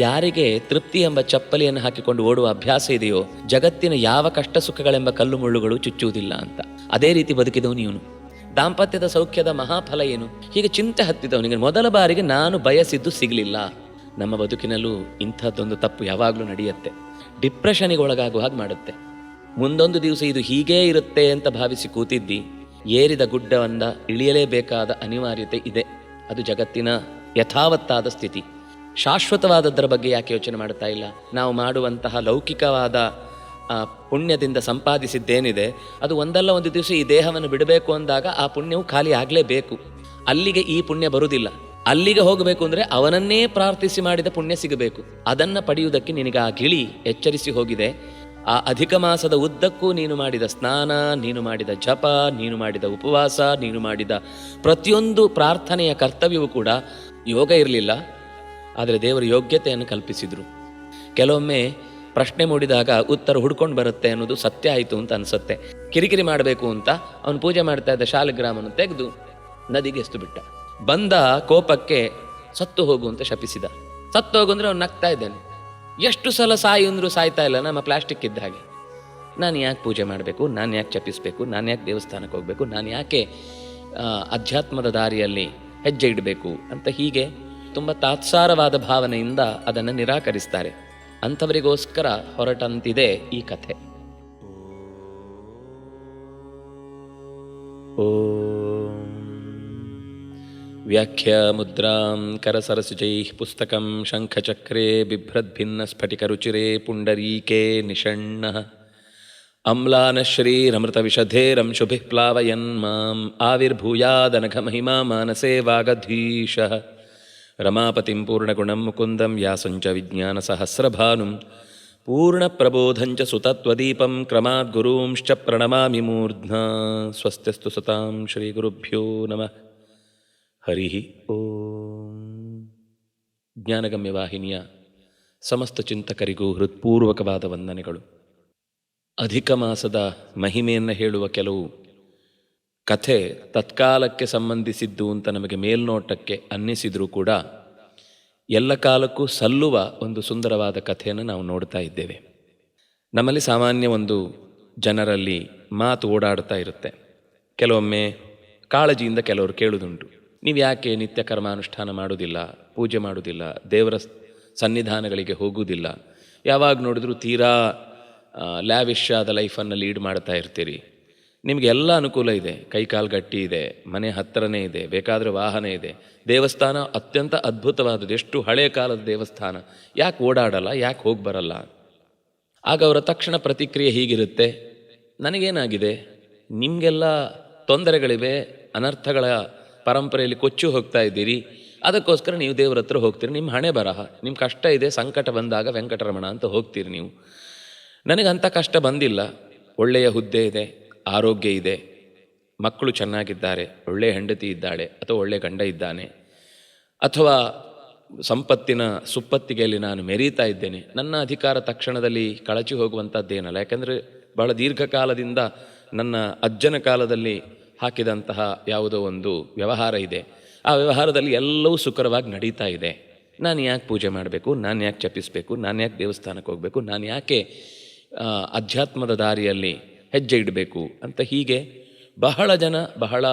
ಯಾರಿಗೆ ತೃಪ್ತಿ ಎಂಬ ಚಪ್ಪಲಿಯನ್ನು ಹಾಕಿಕೊಂಡು ಓಡುವ ಅಭ್ಯಾಸ ಇದೆಯೋ ಜಗತ್ತಿನ ಯಾವ ಕಷ್ಟ ಸುಖಗಳೆಂಬ ಕಲ್ಲು ಮುಳ್ಳುಗಳು ಚುಚ್ಚುವುದಿಲ್ಲ ಅಂತ. ಅದೇ ರೀತಿ ಬದುಕಿದವನು ಇವನು. ದಾಂಪತ್ಯದ ಸೌಖ್ಯದ ಮಹಾಫಲ ಏನು? ಹೀಗೆ ಚಿಂತೆ ಹತ್ತಿದವನಿಗೆ ಮೊದಲ ಬಾರಿಗೆ ನಾನು ಬಯಸಿದ್ದು ಸಿಗಲಿಲ್ಲ. ನಮ್ಮ ಬದುಕಿನಲ್ಲೂ ಇಂಥದ್ದೊಂದು ತಪ್ಪು ಯಾವಾಗಲೂ ನಡೆಯುತ್ತೆ. ಡಿಪ್ರೆಷನ್ಗೆ ಒಳಗಾಗುವ ಹಾಗೆ ಮಾಡುತ್ತೆ. ಮುಂದೊಂದು ದಿವಸ ಇದು ಹೀಗೇ ಇರುತ್ತೆ ಅಂತ ಭಾವಿಸಿ ಕೂತಿದ್ದಿ, ಏರಿದ ಗುಡ್ಡವನ್ನ ಇಳಿಯಲೇಬೇಕಾದ ಅನಿವಾರ್ಯತೆ ಇದೆ. ಅದು ಜಗತ್ತಿನ ಯಥಾವತ್ತಾದ ಸ್ಥಿತಿ. ಶಾಶ್ವತವಾದದ್ದರ ಬಗ್ಗೆ ಯಾಕೆ ಯೋಚನೆ ಮಾಡ್ತಾ ಇಲ್ಲ? ನಾವು ಮಾಡುವಂತಹ ಲೌಕಿಕವಾದ ಪುಣ್ಯದಿಂದ ಸಂಪಾದಿಸಿದ್ದೇನಿದೆ ಅದು ಒಂದಲ್ಲ ಒಂದು ದಿವಸ ಈ ದೇಹವನ್ನು ಬಿಡಬೇಕು ಅಂದಾಗ ಆ ಪುಣ್ಯವು ಖಾಲಿ ಆಗಲೇಬೇಕು. ಅಲ್ಲಿಗೆ ಈ ಪುಣ್ಯ ಬರುವುದಿಲ್ಲ. ಅಲ್ಲಿಗೆ ಹೋಗಬೇಕು ಅಂದರೆ ಅವನನ್ನೇ ಪ್ರಾರ್ಥಿಸಿ ಮಾಡಿದ ಪುಣ್ಯ ಸಿಗಬೇಕು. ಅದನ್ನು ಪಡೆಯುವುದಕ್ಕೆ ನಿನಗೆ ಆ ಗಿಳಿ ಎಚ್ಚರಿಸಿ ಹೋಗಿದೆ. ಆ ಅಧಿಕ ಮಾಸದ ಉದ್ದಕ್ಕೂ ನೀನು ಮಾಡಿದ ಸ್ನಾನ, ನೀನು ಮಾಡಿದ ಜಪ, ನೀನು ಮಾಡಿದ ಉಪವಾಸ, ನೀನು ಮಾಡಿದ ಪ್ರತಿಯೊಂದು ಪ್ರಾರ್ಥನೆಯ ಕರ್ತವ್ಯವೂ ಕೂಡ ಯೋಗ ಇರಲಿಲ್ಲ. ಆದರೆ ದೇವರು ಯೋಗ್ಯತೆಯನ್ನು ಕಲ್ಪಿಸಿದರು. ಕೆಲವೊಮ್ಮೆ ಪ್ರಶ್ನೆ ಮೂಡಿದಾಗ ಉತ್ತರ ಹುಡ್ಕೊಂಡು ಬರುತ್ತೆ ಅನ್ನೋದು ಸತ್ಯ ಆಯಿತು ಅಂತ ಅನಿಸುತ್ತೆ. ಕಿರಿಕಿರಿ ಮಾಡಬೇಕು ಅಂತ ಅವನು ಪೂಜೆ ಮಾಡ್ತಾ ಇದ್ದ ಶಾಲಿಗ್ರಾಮನ್ನು ತೆಗೆದು ನದಿಗೆ ಎಸ್ತು ಬಿಟ್ಟ. ಬಂದ ಕೋಪಕ್ಕೆ ಸತ್ತು ಹೋಗು ಅಂತ ಶಪಿಸಿದ. ಸತ್ತು ಹೋಗು ಅಂದರೆ ಅವ್ನು ನಗ್ತಾ ಇದ್ದಾನೆ. ಎಷ್ಟು ಸಲ ಸಾಯಿ ಅಂದರೂ ಸಾಯ್ತಾ ಇಲ್ಲ, ನಮ್ಮ ಪ್ಲಾಸ್ಟಿಕ್ ಇದ್ದ ಹಾಗೆ. ನಾನು ಯಾಕೆ ಪೂಜೆ ಮಾಡಬೇಕು, ನಾನು ಯಾಕೆ ಜಪಿಸಬೇಕು, ನಾನು ಯಾಕೆ ದೇವಸ್ಥಾನಕ್ಕೆ ಹೋಗಬೇಕು, ನಾನು ಯಾಕೆ ಅಧ್ಯಾತ್ಮದ ದಾರಿಯಲ್ಲಿ ಹೆಜ್ಜೆ ಇಡಬೇಕು ಅಂತ ಹೀಗೆ ತುಂಬ ತಾತ್ಸಾರವಾದ ಭಾವನೆಯಿಂದ ಅದನ್ನು ನಿರಾಕರಿಸ್ತಾರೆ. ಅಂಥವರಿಗೋಸ್ಕರ ಹೊರಟಂತಿದೆ ಈ ಕಥೆ. ಓಂ ವ್ಯಾಖ್ಯಾ ಮುದ್ರಾಂ ಕರಸರಸುಜೈ ಪುಸ್ತಕಂ ಶಂಖಚಕ್ರೇ ಬಿಭ್ರದ್ಭಿನ್ನ ಸ್ಫಟಿಕರುಚಿರೇ ಪುಂಡರೀಕೆ ನಿಷಣ್ಣಃ ಅಮ್ಲಾನಶ್ರೀರಮೃತವಿಷಧೇರಂಶುಭಿಃ ಪ್ಲಾವಯನ್ ಮಾಂ ಆವಿರ್ಭೂಯಾದನಘಮಹಿಮಾ ಮಾನಸೇ ವಾಗಧೀಶಃ ರಮಾಪತಿಂ ಪೂರ್ಣಗುಣಂ ಮುಕುಂದಂ ವ್ಯಾಸಂಚ ವಿಜ್ಞಾನಸಹಸ್ರಭಾನುಂ ಪೂರ್ಣಪ್ರಬೋಧಂಚ ಸುತತ್ವದೀಪಂ ಕ್ರಮಾತ್ ಗುರೂಂಶ್ಚ ಪ್ರಣಮಾಮಿ ಮೂರ್ಧ್ನಾ. ಸ್ವಸ್ತ್ಯಸ್ತು ಸತಾಂ ಶ್ರೀಗುರುಭ್ಯೋ ನಮಃ. ಹರಿ ಓಂ. ಜ್ಞಾನಗಮ್ಯ ವಾಹಿನಿಯ ಸಮಸ್ತ ಚಿಂತಕರಿಗೂ ಹೃತ್ಪೂರ್ವಕವಾದ ವಂದನೆಗಳು. ಅಧಿಕ ಮಾಸದ ಮಹಿಮೆಯನ್ನು ಹೇಳುವ ಕೆಲವು ಕಥೆ ತತ್ಕಾಲಕ್ಕೆ ಸಂಬಂಧಿಸಿದ್ದು ಅಂತ ನಮಗೆ ಮೇಲ್ನೋಟಕ್ಕೆ ಅನ್ನಿಸಿದರೂ ಕೂಡ ಎಲ್ಲ ಕಾಲಕ್ಕೂ ಸಲ್ಲುವ ಒಂದು ಸುಂದರವಾದ ಕಥೆಯನ್ನು ನಾವು ನೋಡ್ತಾ ಇದ್ದೇವೆ. ನಮ್ಮಲ್ಲಿ ಸಾಮಾನ್ಯ ಒಂದು ಜನರಲ್ಲಿ ಮಾತು ಓಡಾಡ್ತಾ ಇರುತ್ತೆ. ಕೆಲವೊಮ್ಮೆ ಕಾಳಜಿಯಿಂದ ಕೆಲವರು ಕೇಳುವುದುಂಟು, ನೀವು ಯಾಕೆ ನಿತ್ಯ ಕರ್ಮಾನುಷ್ಠಾನ ಮಾಡುವುದಿಲ್ಲ, ಪೂಜೆ ಮಾಡುವುದಿಲ್ಲ, ದೇವರ ಸನ್ನಿಧಾನಗಳಿಗೆ ಹೋಗುವುದಿಲ್ಲ, ಯಾವಾಗ ನೋಡಿದ್ರೂ ತೀರಾ ಲ್ಯಾವಿಶ್ ಆದ ಲೈಫನ್ನು ಲೀಡ್ ಮಾಡ್ತಾ ಇರ್ತೀರಿ, ನಿಮಗೆ ಎಲ್ಲ ಅನುಕೂಲ ಇದೆ, ಕೈಕಾಲು ಗಟ್ಟಿ ಇದೆ, ಮನೆ ಹತ್ತಿರನೇ ಇದೆ, ಬೇಕಾದರೆ ವಾಹನ ಇದೆ, ದೇವಸ್ಥಾನ ಅತ್ಯಂತ ಅದ್ಭುತವಾದದ್ದು, ಎಷ್ಟು ಹಳೆಯ ಕಾಲದ ದೇವಸ್ಥಾನ, ಯಾಕೆ ಓಡಾಡಲ್ಲ, ಯಾಕೆ ಹೋಗಿ ಬರಲ್ಲ? ಆಗ ಅವರ ತಕ್ಷಣ ಪ್ರತಿಕ್ರಿಯೆ ಹೀಗಿರುತ್ತೆ, ನನಗೇನಾಗಿದೆ, ನಿಮಗೆಲ್ಲ ತೊಂದರೆಗಳಿವೆ, ಅನರ್ಥಗಳ ಪರಂಪರೆಯಲ್ಲಿ ಕೊಚ್ಚು ಹೋಗ್ತಾ ಇದ್ದೀರಿ, ಅದಕ್ಕೋಸ್ಕರ ನೀವು ದೇವರ ಹತ್ರ ಹೋಗ್ತೀರಿ, ನಿಮ್ಮ ಹಣೆ ಬರಹ, ನಿಮ್ಮ ಕಷ್ಟ ಇದೆ, ಸಂಕಟ ಬಂದಾಗ ವೆಂಕಟರಮಣ ಅಂತ ಹೋಗ್ತೀರಿ ನೀವು. ನನಗಂಥ ಕಷ್ಟ ಬಂದಿಲ್ಲ, ಒಳ್ಳೆಯ ಹುದ್ದೆ ಇದೆ, ಆರೋಗ್ಯ ಇದೆ, ಮಕ್ಕಳು ಚೆನ್ನಾಗಿದ್ದಾರೆ, ಒಳ್ಳೆಯ ಹೆಂಡತಿ ಇದ್ದಾಳೆ ಅಥವಾ ಒಳ್ಳೆಯ ಗಂಡ ಇದ್ದಾನೆ, ಅಥವಾ ಸಂಪತ್ತಿನ ಸುಪ್ಪತ್ತಿಗೆಯಲ್ಲಿ ನಾನು ಮೆರೀತಾ ಇದ್ದೇನೆ, ನನ್ನ ಅಧಿಕಾರ ತಕ್ಷಣದಲ್ಲಿ ಕಳಚಿ ಹೋಗುವಂಥದ್ದೇನಲ್ಲ. ಯಾಕೆಂದರೆ ಬಹಳ ದೀರ್ಘಕಾಲದಿಂದ ನನ್ನ ಅಜ್ಜನ ಕಾಲದಲ್ಲಿ ಹಾಕಿದಂತಹ ಯಾವುದೋ ಒಂದು ವ್ಯವಹಾರ ಇದೆ, ಆ ವ್ಯವಹಾರದಲ್ಲಿ ಎಲ್ಲವೂ ಸುಖರವಾಗಿ ನಡೀತಾ ಇದೆ. ನಾನು ಯಾಕೆ ಪೂಜೆ ಮಾಡಬೇಕು, ನಾನು ಯಾಕೆ ಜಪಿಸಬೇಕು, ನಾನು ಯಾಕೆ ದೇವಸ್ಥಾನಕ್ಕೆ ಹೋಗಬೇಕು, ನಾನು ಯಾಕೆ ಅಧ್ಯಾತ್ಮದ ದಾರಿಯಲ್ಲಿ ಹೆಜ್ಜೆ ಇಡಬೇಕು ಅಂತ ಹೀಗೆ ಬಹಳ ಜನ, ಬಹಳ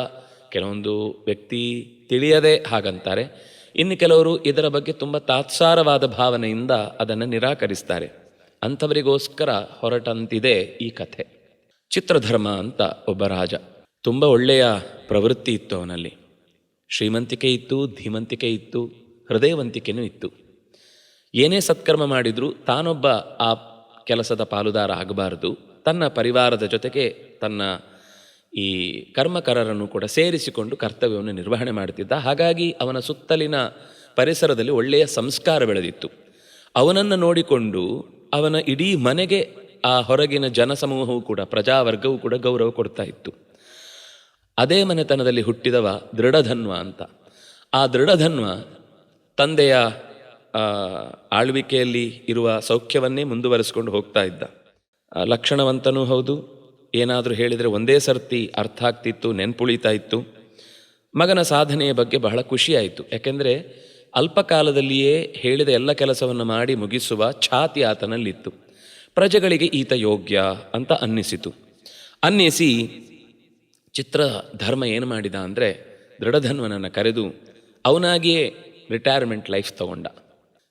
ಕೆಲವೊಂದು ವ್ಯಕ್ತಿ ತಿಳಿಯದೆ ಹಾಗಂತಾರೆ. ಇನ್ನು ಕೆಲವರು ಇದರ ಬಗ್ಗೆ ತುಂಬ ತಾತ್ಸಾರವಾದ ಭಾವನೆಯಿಂದ ಅದನ್ನು ನಿರಾಕರಿಸ್ತಾರೆ. ಅಂಥವರಿಗೋಸ್ಕರ ಹೊರಟಂತಿದೆ ಈ ಕಥೆ. ಚಿತ್ರಧರ್ಮ ಅಂತ ಒಬ್ಬ ರಾಜ, ತುಂಬ ಒಳ್ಳೆಯ ಪ್ರವೃತ್ತಿ ಇತ್ತು ಅವನಲ್ಲಿ. ಶ್ರೀಮಂತಿಕೆ ಇತ್ತು, ಧೀಮಂತಿಕೆ ಇತ್ತು, ಹೃದಯವಂತಿಕೆಯೂ ಇತ್ತು. ಏನೇ ಸತ್ಕರ್ಮ ಮಾಡಿದರೂ ತಾನೊಬ್ಬ ಆ ಕೆಲಸದ ಪಾಲುದಾರ ಆಗಬಾರದು, ತನ್ನ ಪರಿವಾರದ ಜೊತೆಗೆ ತನ್ನ ಈ ಕರ್ಮಕರರನ್ನು ಕೂಡ ಸೇರಿಸಿಕೊಂಡು ಕರ್ತವ್ಯವನ್ನು ನಿರ್ವಹಣೆ ಮಾಡುತ್ತಿದ್ದ. ಹಾಗಾಗಿ ಅವನ ಸುತ್ತಲಿನ ಪರಿಸರದಲ್ಲಿ ಒಳ್ಳೆಯ ಸಂಸ್ಕಾರ ಬೆಳೆದಿತ್ತು. ಅವನನ್ನು ನೋಡಿಕೊಂಡು ಅವನ ಇಡೀ ಮನೆಗೆ ಆ ಹೊರಗಿನ ಜನಸಮೂಹವು ಕೂಡ, ಪ್ರಜಾವರ್ಗವೂ ಕೂಡ ಗೌರವ ಕೊಡ್ತಾ ಇತ್ತು. ಅದೇ ಮನೆತನದಲ್ಲಿ ಹುಟ್ಟಿದವ ದೃಢಧನ್ವ ಅಂತ. ಆ ದೃಢಧನ್ವ ತಂದೆಯ ಆಳ್ವಿಕೆಯಲ್ಲಿ ಇರುವ ಸೌಖ್ಯವನ್ನೇ ಮುಂದುವರಿಸಿಕೊಂಡು ಹೋಗ್ತಾ ಇದ್ದ. ಲಕ್ಷಣವಂತನೂ ಹೌದು, ಏನಾದರೂ ಹೇಳಿದರೆ ಒಂದೇ ಸರ್ತಿ ಅರ್ಥ ಆಗ್ತಿತ್ತು, ನೆನ್ಪುಳಿತಾ ಇತ್ತು. ಮಗನ ಸಾಧನೆಯ ಬಗ್ಗೆ ಬಹಳ ಖುಷಿಯಾಯಿತು. ಯಾಕೆಂದರೆ ಅಲ್ಪಕಾಲದಲ್ಲಿಯೇ ಹೇಳಿದ ಎಲ್ಲ ಕೆಲಸವನ್ನು ಮಾಡಿ ಮುಗಿಸುವ ಛಾತಿ ಆತನಲ್ಲಿತ್ತು. ಪ್ರಜೆಗಳಿಗೆ ಈತ ಯೋಗ್ಯ ಅಂತ ಅನ್ನಿಸಿ ಚಿತ್ರಧರ್ಮ ಏನು ಮಾಡಿದ ಅಂದರೆ ದೃಢಧನ್ವನನ್ನು ಕರೆದು ಅವನಾಗಿಯೇ ರಿಟೈರ್ಮೆಂಟ್ ಲೈಫ್ ತಗೊಂಡ.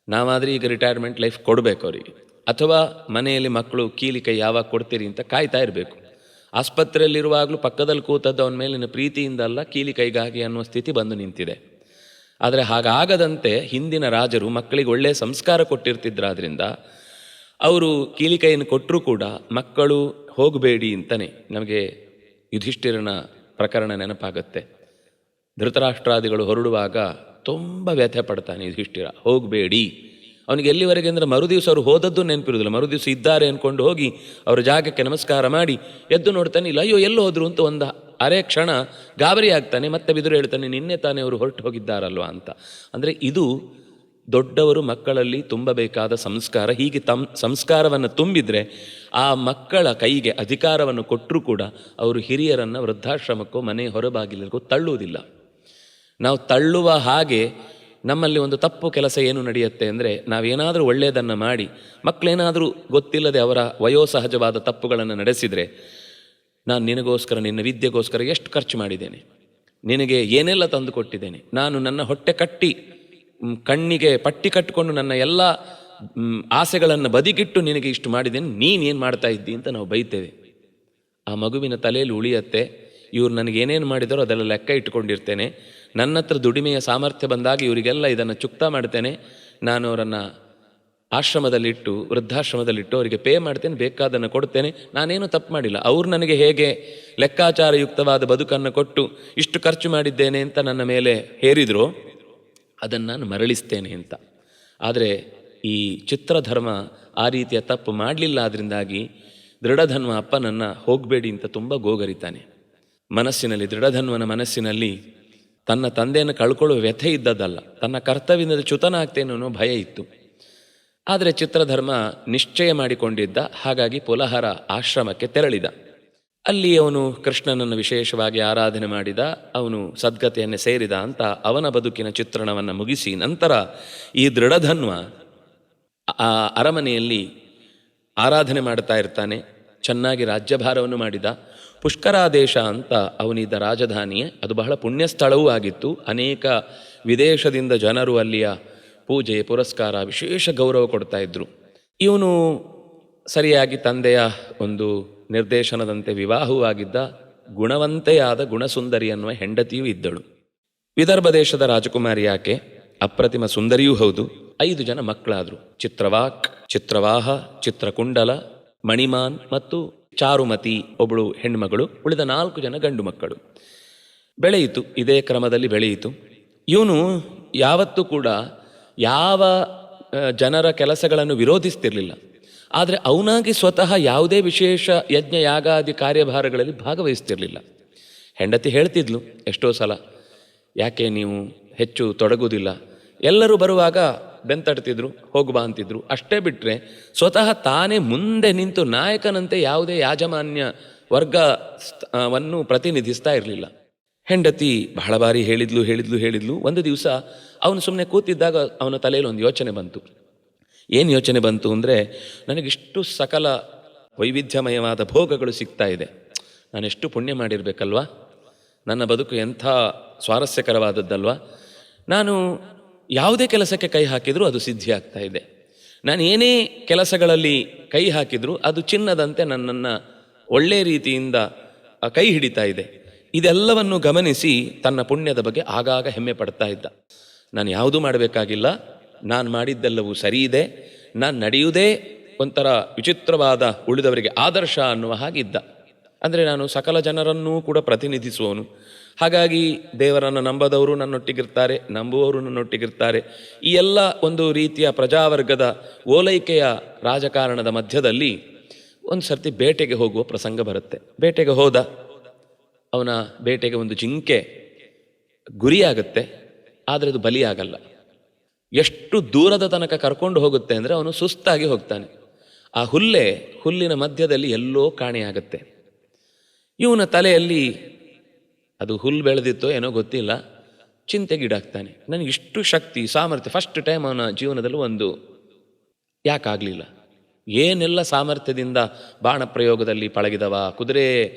ನಾವಾದರೆ ಈಗ ರಿಟೈರ್ಮೆಂಟ್ ಲೈಫ್ ಕೊಡಬೇಕು ಅವರಿಗೆ, ಅಥವಾ ಮನೆಯಲ್ಲಿ ಮಕ್ಕಳು ಕೀಲಿ ಕೈ ಯಾವಾಗ ಕೊಡ್ತೀರಿ ಅಂತ ಕಾಯ್ತಾ ಇರಬೇಕು. ಆಸ್ಪತ್ರೆಯಲ್ಲಿರುವಾಗಲೂ ಪಕ್ಕದಲ್ಲಿ ಕೂತದ್ದು ಅವನ ಮೇಲಿನ ಪ್ರೀತಿಯಿಂದಲ್ಲ, ಕೀಲಿ ಕೈಗಾಗಿ ಅನ್ನುವ ಸ್ಥಿತಿ ಬಂದು ನಿಂತಿದೆ. ಆದರೆ ಹಾಗಾಗದಂತೆ ಹಿಂದಿನ ರಾಜರು ಮಕ್ಕಳಿಗೆ ಒಳ್ಳೆಯ ಸಂಸ್ಕಾರ ಕೊಟ್ಟಿರ್ತಿದ್ರಾದ್ರಿಂದ ಅವರು ಕೀಲಿ ಕೈಯನ್ನು ಕೊಟ್ಟರೂ ಕೂಡ ಮಕ್ಕಳು ಹೋಗಬೇಡಿ ಅಂತಲೇ. ನಮಗೆ ಯುಧಿಷ್ಠಿರನ ಪ್ರಕರಣ ನೆನಪಾಗತ್ತೆ. ಧೃತರಾಷ್ಟ್ರಾದಿಗಳು ಹೊರಡುವಾಗ ತುಂಬ ವ್ಯಥೆ ಪಡ್ತಾನೆ ಯುಧಿಷ್ಠಿರ, ಹೋಗಬೇಡಿ. ಅವನಿಗೆ ಎಲ್ಲಿವರೆಗೆ ಅಂದರೆ ಮರುದಿವಸ ಅವರು ಹೋದದ್ದು ನೆನಪಿರುವುದಿಲ್ಲ. ಮರುದಿವಸ ಇದ್ದಾರೆ ಅಂದ್ಕೊಂಡು ಹೋಗಿ ಅವರ ಜಾಗಕ್ಕೆ ನಮಸ್ಕಾರ ಮಾಡಿ ಎದ್ದು ನೋಡ್ತಾನೆ, ಇಲ್ಲ, ಅಯ್ಯೋ ಎಲ್ಲಿ ಹೋದ್ರು ಅಂತ ಒಂದು ಅರೆ ಕ್ಷಣ ಗಾಬರಿ ಆಗ್ತಾನೆ. ಮತ್ತೆ ಬಿದುರು ಹೇಳ್ತಾನೆ, ನಿನ್ನೆ ತಾನೇ ಅವರು ಹೊರಟು ಹೋಗಿದ್ದಾರಲ್ವ ಅಂತ. ಅಂದರೆ ಇದು ದೊಡ್ಡವರು ಮಕ್ಕಳಲ್ಲಿ ತುಂಬಬೇಕಾದ ಸಂಸ್ಕಾರ. ಹೀಗೆ ಸಂಸ್ಕಾರವನ್ನು ತುಂಬಿದರೆ ಆ ಮಕ್ಕಳ ಕೈಗೆ ಅಧಿಕಾರವನ್ನು ಕೊಟ್ಟರೂ ಕೂಡ ಅವರು ಹಿರಿಯರನ್ನು ವೃದ್ಧಾಶ್ರಮಕ್ಕೋ ಮನೆ ಹೊರಬಾಗಿಲಿಗೂ ತಳ್ಳುವುದಿಲ್ಲ. ನಾವು ತಳ್ಳುವ ಹಾಗೆ ನಮ್ಮಲ್ಲಿ ಒಂದು ತಪ್ಪು ಕೆಲಸ ಏನು ನಡೆಯುತ್ತೆ ಅಂದರೆ, ನಾವೇನಾದರೂ ಒಳ್ಳೆಯದನ್ನು ಮಾಡಿ ಮಕ್ಕಳೇನಾದರೂ ಗೊತ್ತಿಲ್ಲದೆ ಅವರ ವಯೋಸಹಜವಾದ ತಪ್ಪುಗಳನ್ನು ನಡೆಸಿದರೆ, ನಾನು ನಿನಗೋಸ್ಕರ, ನಿನ್ನ ವಿದ್ಯೆಗೋಸ್ಕರ ಎಷ್ಟು ಖರ್ಚು ಮಾಡಿದ್ದೇನೆ, ನಿನಗೆ ಏನೆಲ್ಲ ತಂದು ಕೊಟ್ಟಿದ್ದೇನೆ, ನಾನು ನನ್ನ ಹೊಟ್ಟೆ ಕಟ್ಟಿ ಕಣ್ಣಿಗೆ ಪಟ್ಟಿ ಕಟ್ಟಿಕೊಂಡು ನನ್ನ ಎಲ್ಲ ಆಸೆಗಳನ್ನು ಬದಿಗಿಟ್ಟು ನಿನಗೆ ಇಷ್ಟು ಮಾಡಿದ್ದೇನೆ, ನೀನೇನು ಮಾಡ್ತಾ ಇದ್ದಿ ಅಂತ ನಾವು ಬೈತೇವೆ. ಆ ಮಗುವಿನ ತಲೆಯಲ್ಲಿ ಉಳಿಯತ್ತೆ, ಇವ್ರು ನನಗೇನೇನು ಮಾಡಿದಾರೋ ಅದೆಲ್ಲ ಲೆಕ್ಕ ಇಟ್ಕೊಂಡಿರ್ತೇನೆ, ನನ್ನ ಹತ್ರ ದುಡಿಮೆಯ ಸಾಮರ್ಥ್ಯ ಬಂದಾಗ ಇವರಿಗೆಲ್ಲ ಇದನ್ನು ಚುಕ್ತಾ ಮಾಡ್ತೇನೆ, ನಾನು ಅವರನ್ನು ಆಶ್ರಮದಲ್ಲಿಟ್ಟು, ವೃದ್ಧಾಶ್ರಮದಲ್ಲಿಟ್ಟು ಅವರಿಗೆ ಪೇ ಮಾಡ್ತೇನೆ, ಬೇಕಾದನ್ನು ಕೊಡ್ತೇನೆ, ನಾನೇನು ತಪ್ಪು ಮಾಡಿಲ್ಲ. ಅವ್ರು ನನಗೆ ಹೇಗೆ ಲೆಕ್ಕಾಚಾರಯುಕ್ತವಾದ ಬದುಕನ್ನು ಕೊಟ್ಟು ಇಷ್ಟು ಖರ್ಚು ಮಾಡಿದ್ದೇನೆ ಅಂತ ನನ್ನ ಮೇಲೆ ಹೇರಿದ್ರು, ಅದನ್ನು ನಾನು ಮರಳಿಸ್ತೇನೆ ಅಂತ. ಆದರೆ ಈ ಚಿತ್ರಧರ್ಮ ಆ ರೀತಿಯ ತಪ್ಪು ಮಾಡಲಿಲ್ಲ. ಅದರಿಂದಾಗಿ ದೃಢಧನ್ವ ಅಪ್ಪನನ್ನು ಹೋಗಬೇಡಿ ಅಂತ ತುಂಬ ಗೋಗರಿತಾನೆ. ಮನಸ್ಸಿನಲ್ಲಿ, ದೃಢಧನ್ವನ ಮನಸ್ಸಿನಲ್ಲಿ ತನ್ನ ತಂದೆಯನ್ನು ಕಳ್ಕೊಳ್ಳುವ ವ್ಯಥೆ ಇದ್ದದ್ದಲ್ಲ, ತನ್ನ ಕರ್ತವ್ಯದಿಂದ ಚ್ಯುತನಾಗ್ತೇನೆ ಅನ್ನೋ ಭಯ ಇತ್ತು. ಆದರೆ ಚಿತ್ರಧರ್ಮ ನಿಶ್ಚಯ ಮಾಡಿಕೊಂಡಿದ್ದ. ಹಾಗಾಗಿ ಪುಲಹರ ಆಶ್ರಮಕ್ಕೆ ತೆರಳಿದ. ಅಲ್ಲಿ ಅವನು ಕೃಷ್ಣನನ್ನು ವಿಶೇಷವಾಗಿ ಆರಾಧನೆ ಮಾಡಿದ, ಅವನು ಸದ್ಗತಿಯನ್ನು ಸೇರಿದ ಅಂತ ಅವನ ಬದುಕಿನ ಚಿತ್ರಣವನ್ನು ಮುಗಿಸಿ ನಂತರ ಈ ದೃಢಧನ್ವ ಆ ಅರಮನೆಯಲ್ಲಿ ಆರಾಧನೆ ಮಾಡ್ತಾ ಇರ್ತಾನೆ. ಚೆನ್ನಾಗಿ ರಾಜ್ಯಭಾರವನ್ನು ಮಾಡಿದ. ಪುಷ್ಕರಾದೇಶ ಅಂತ ಅವನಿದ್ದ ರಾಜಧಾನಿಯೇ, ಅದು ಬಹಳ ಪುಣ್ಯ ಸ್ಥಳವೂ ಆಗಿತ್ತು. ಅನೇಕ ವಿದೇಶದಿಂದ ಜನರು ಅಲ್ಲಿಯ ಪೂಜೆ ಪುರಸ್ಕಾರ ವಿಶೇಷ ಗೌರವ ಕೊಡ್ತಾ ಇದ್ರು. ಇವನು ಸರಿಯಾಗಿ ತಂದೆಯ ಒಂದು ನಿರ್ದೇಶನದಂತೆ ವಿವಾಹವೂ ಆಗಿದ್ದ. ಗುಣವಂತೆಯಾದ ಗುಣಸುಂದರಿ ಅನ್ನುವ ಹೆಂಡತಿಯೂ ಇದ್ದಳು. ವಿದರ್ಭ ದೇಶದ ರಾಜಕುಮಾರಿ ಆಕೆ, ಅಪ್ರತಿಮ ಸುಂದರಿಯೂ ಹೌದು. 5 ಜನ ಮಕ್ಕಳಾದರು. ಚಿತ್ರವಾಕ್, ಚಿತ್ರವಾಹ, ಚಿತ್ರಕುಂಡಲ, ಮಣಿಮಾನ್ ಮತ್ತು ಚಾರುಮತಿ ಒಬ್ಬಳು ಹೆಣ್ಮಗಳು, ಉಳಿದ 4 ಜನ ಗಂಡು ಮಕ್ಕಳು. ಬೆಳೆಯಿತು, ಇದೇ ಕ್ರಮದಲ್ಲಿ ಬೆಳೆಯಿತು. ಇವನು ಯಾವತ್ತೂ ಕೂಡ ಯಾವ ಜನರ ಕೆಲಸಗಳನ್ನು ವಿರೋಧಿಸ್ತಿರಲಿಲ್ಲ. ಆದರೆ ಅವನಾಗಿ ಸ್ವತಃ ಯಾವುದೇ ವಿಶೇಷ ಯಜ್ಞ ಯಾಗಾದಿ ಕಾರ್ಯಭಾರಗಳಲ್ಲಿ ಭಾಗವಹಿಸ್ತಿರಲಿಲ್ಲ. ಹೆಂಡತಿ ಹೇಳ್ತಿದ್ಲು ಎಷ್ಟೋ ಸಲ, ಯಾಕೆ ನೀವು ಹೆಚ್ಚು ತೊಡಗುವುದಿಲ್ಲ, ಎಲ್ಲರೂ ಬರುವಾಗ ಬೆಂತಡ್ತಿದ್ರು, ಹೋಗ್ಬಾ ಅಂತಿದ್ರು, ಅಷ್ಟೇ ಬಿಟ್ಟರೆ ಸ್ವತಃ ತಾನೇ ಮುಂದೆ ನಿಂತು ನಾಯಕನಂತೆ ಯಾವುದೇ ಯಾಜಮಾನ್ಯ ವರ್ಗವನ್ನು ಪ್ರತಿನಿಧಿಸ್ತಾ ಇರಲಿಲ್ಲ. ಹೆಂಡತಿ ಬಹಳ ಬಾರಿ ಹೇಳಿದ್ಲು. ಒಂದು ದಿವಸ ಅವನು ಸುಮ್ಮನೆ ಕೂತಿದ್ದಾಗ ಅವನ ತಲೆಯಲ್ಲಿ ಒಂದು ಯೋಚನೆ ಬಂತು. ಏನು ಯೋಚನೆ ಬಂತು ಅಂದರೆ, ನನಗಿಷ್ಟು ಸಕಲ ವೈವಿಧ್ಯಮಯವಾದ ಭೋಗಗಳು ಸಿಗ್ತಾ ಇದೆ, ನಾನೆಷ್ಟು ಪುಣ್ಯ ಮಾಡಿರಬೇಕಲ್ವಾ, ನನ್ನ ಬದುಕು ಎಂಥ ಸ್ವಾರಸ್ಯಕರವಾದದ್ದಲ್ವಾ, ನಾನು ಯಾವುದೇ ಕೆಲಸಕ್ಕೆ ಕೈ ಹಾಕಿದರೂ ಅದು ಸಿದ್ಧಿ ಆಗ್ತಾ ಇದೆ, ನಾನು ಏನೇ ಕೆಲಸಗಳಲ್ಲಿ ಕೈ ಹಾಕಿದರೂ ಅದು ಚಿನ್ನದಂತೆ ನನ್ನನ್ನು ಒಳ್ಳೆಯ ರೀತಿಯಿಂದ ಕೈ ಹಿಡಿತಾ ಇದೆ. ಇದೆಲ್ಲವನ್ನು ಗಮನಿಸಿ ತನ್ನ ಪುಣ್ಯದ ಬಗ್ಗೆ ಆಗಾಗ ಹೆಮ್ಮೆ ಪಡ್ತಾ ಇದ್ದ. ನಾನು ಯಾವುದೂ ಮಾಡಬೇಕಾಗಿಲ್ಲ, ನಾನು ಮಾಡಿದ್ದೆಲ್ಲವೂ ಸರಿ ಇದೆ, ನಾನು ನಡೆಯುವುದೇ ಒಂಥರ ವಿಚಿತ್ರವಾದ ಉಳಿದವರಿಗೆ ಆದರ್ಶ ಅನ್ನುವ ಹಾಗಿದ್ದ. ಅಂದರೆ ನಾನು ಸಕಲ ಜನರನ್ನೂ ಕೂಡ ಪ್ರತಿನಿಧಿಸುವವನು. ಹಾಗಾಗಿ ದೇವರನ್ನು ನಂಬದವರು ನನ್ನೊಟ್ಟಿಗಿರ್ತಾರೆ, ನಂಬುವವರು ನನ್ನೊಟ್ಟಿಗಿರ್ತಾರೆ. ಈ ಎಲ್ಲ ಒಂದು ರೀತಿಯ ಪ್ರಜಾವರ್ಗದ ಓಲೈಕೆಯ ರಾಜಕಾರಣದ ಮಧ್ಯದಲ್ಲಿ ಒಂದು ಸರ್ತಿ ಬೇಟೆಗೆ ಹೋಗುವ ಪ್ರಸಂಗ ಬರುತ್ತೆ. ಬೇಟೆಗೆ ಹೋದ. ಅವನ ಬೇಟೆಗೆ ಒಂದು ಜಿಂಕೆ ಗುರಿಯಾಗುತ್ತೆ, ಆದರೆ ಅದು ಬಲಿಯಾಗಲ್ಲ. ಎಷ್ಟು ದೂರದ ತನಕ ಕರ್ಕೊಂಡು ಹೋಗುತ್ತೆ ಅಂದರೆ ಅವನು ಸುಸ್ತಾಗಿ ಹೋಗ್ತಾನೆ. ಆ ಹುಲ್ಲಿನ ಮಧ್ಯದಲ್ಲಿ ಎಲ್ಲೋ ಕಾಣೆಯಾಗುತ್ತೆ. ಇವನ ತಲೆಯಲ್ಲಿ ಅದು ಹುಲ್ಲು ಬೆಳೆದಿತ್ತೋ ಏನೋ ಗೊತ್ತಿಲ್ಲ, ಚಿಂತೆಗೀಡಾಗ್ತಾನೆ. ನನಗೆ ಇಷ್ಟು ಶಕ್ತಿ ಸಾಮರ್ಥ್ಯ ಫಸ್ಟ್ ಟೈಮ್ ಅವನ ಜೀವನದಲ್ಲಿ ಒಂದು ಯಾಕಾಗಲಿಲ್ಲ. ಏನೆಲ್ಲ ಸಾಮರ್ಥ್ಯದಿಂದ ಬಾಣ ಪ್ರಯೋಗದಲ್ಲಿ ಪಳಗಿದವ, ಕುದುರೆ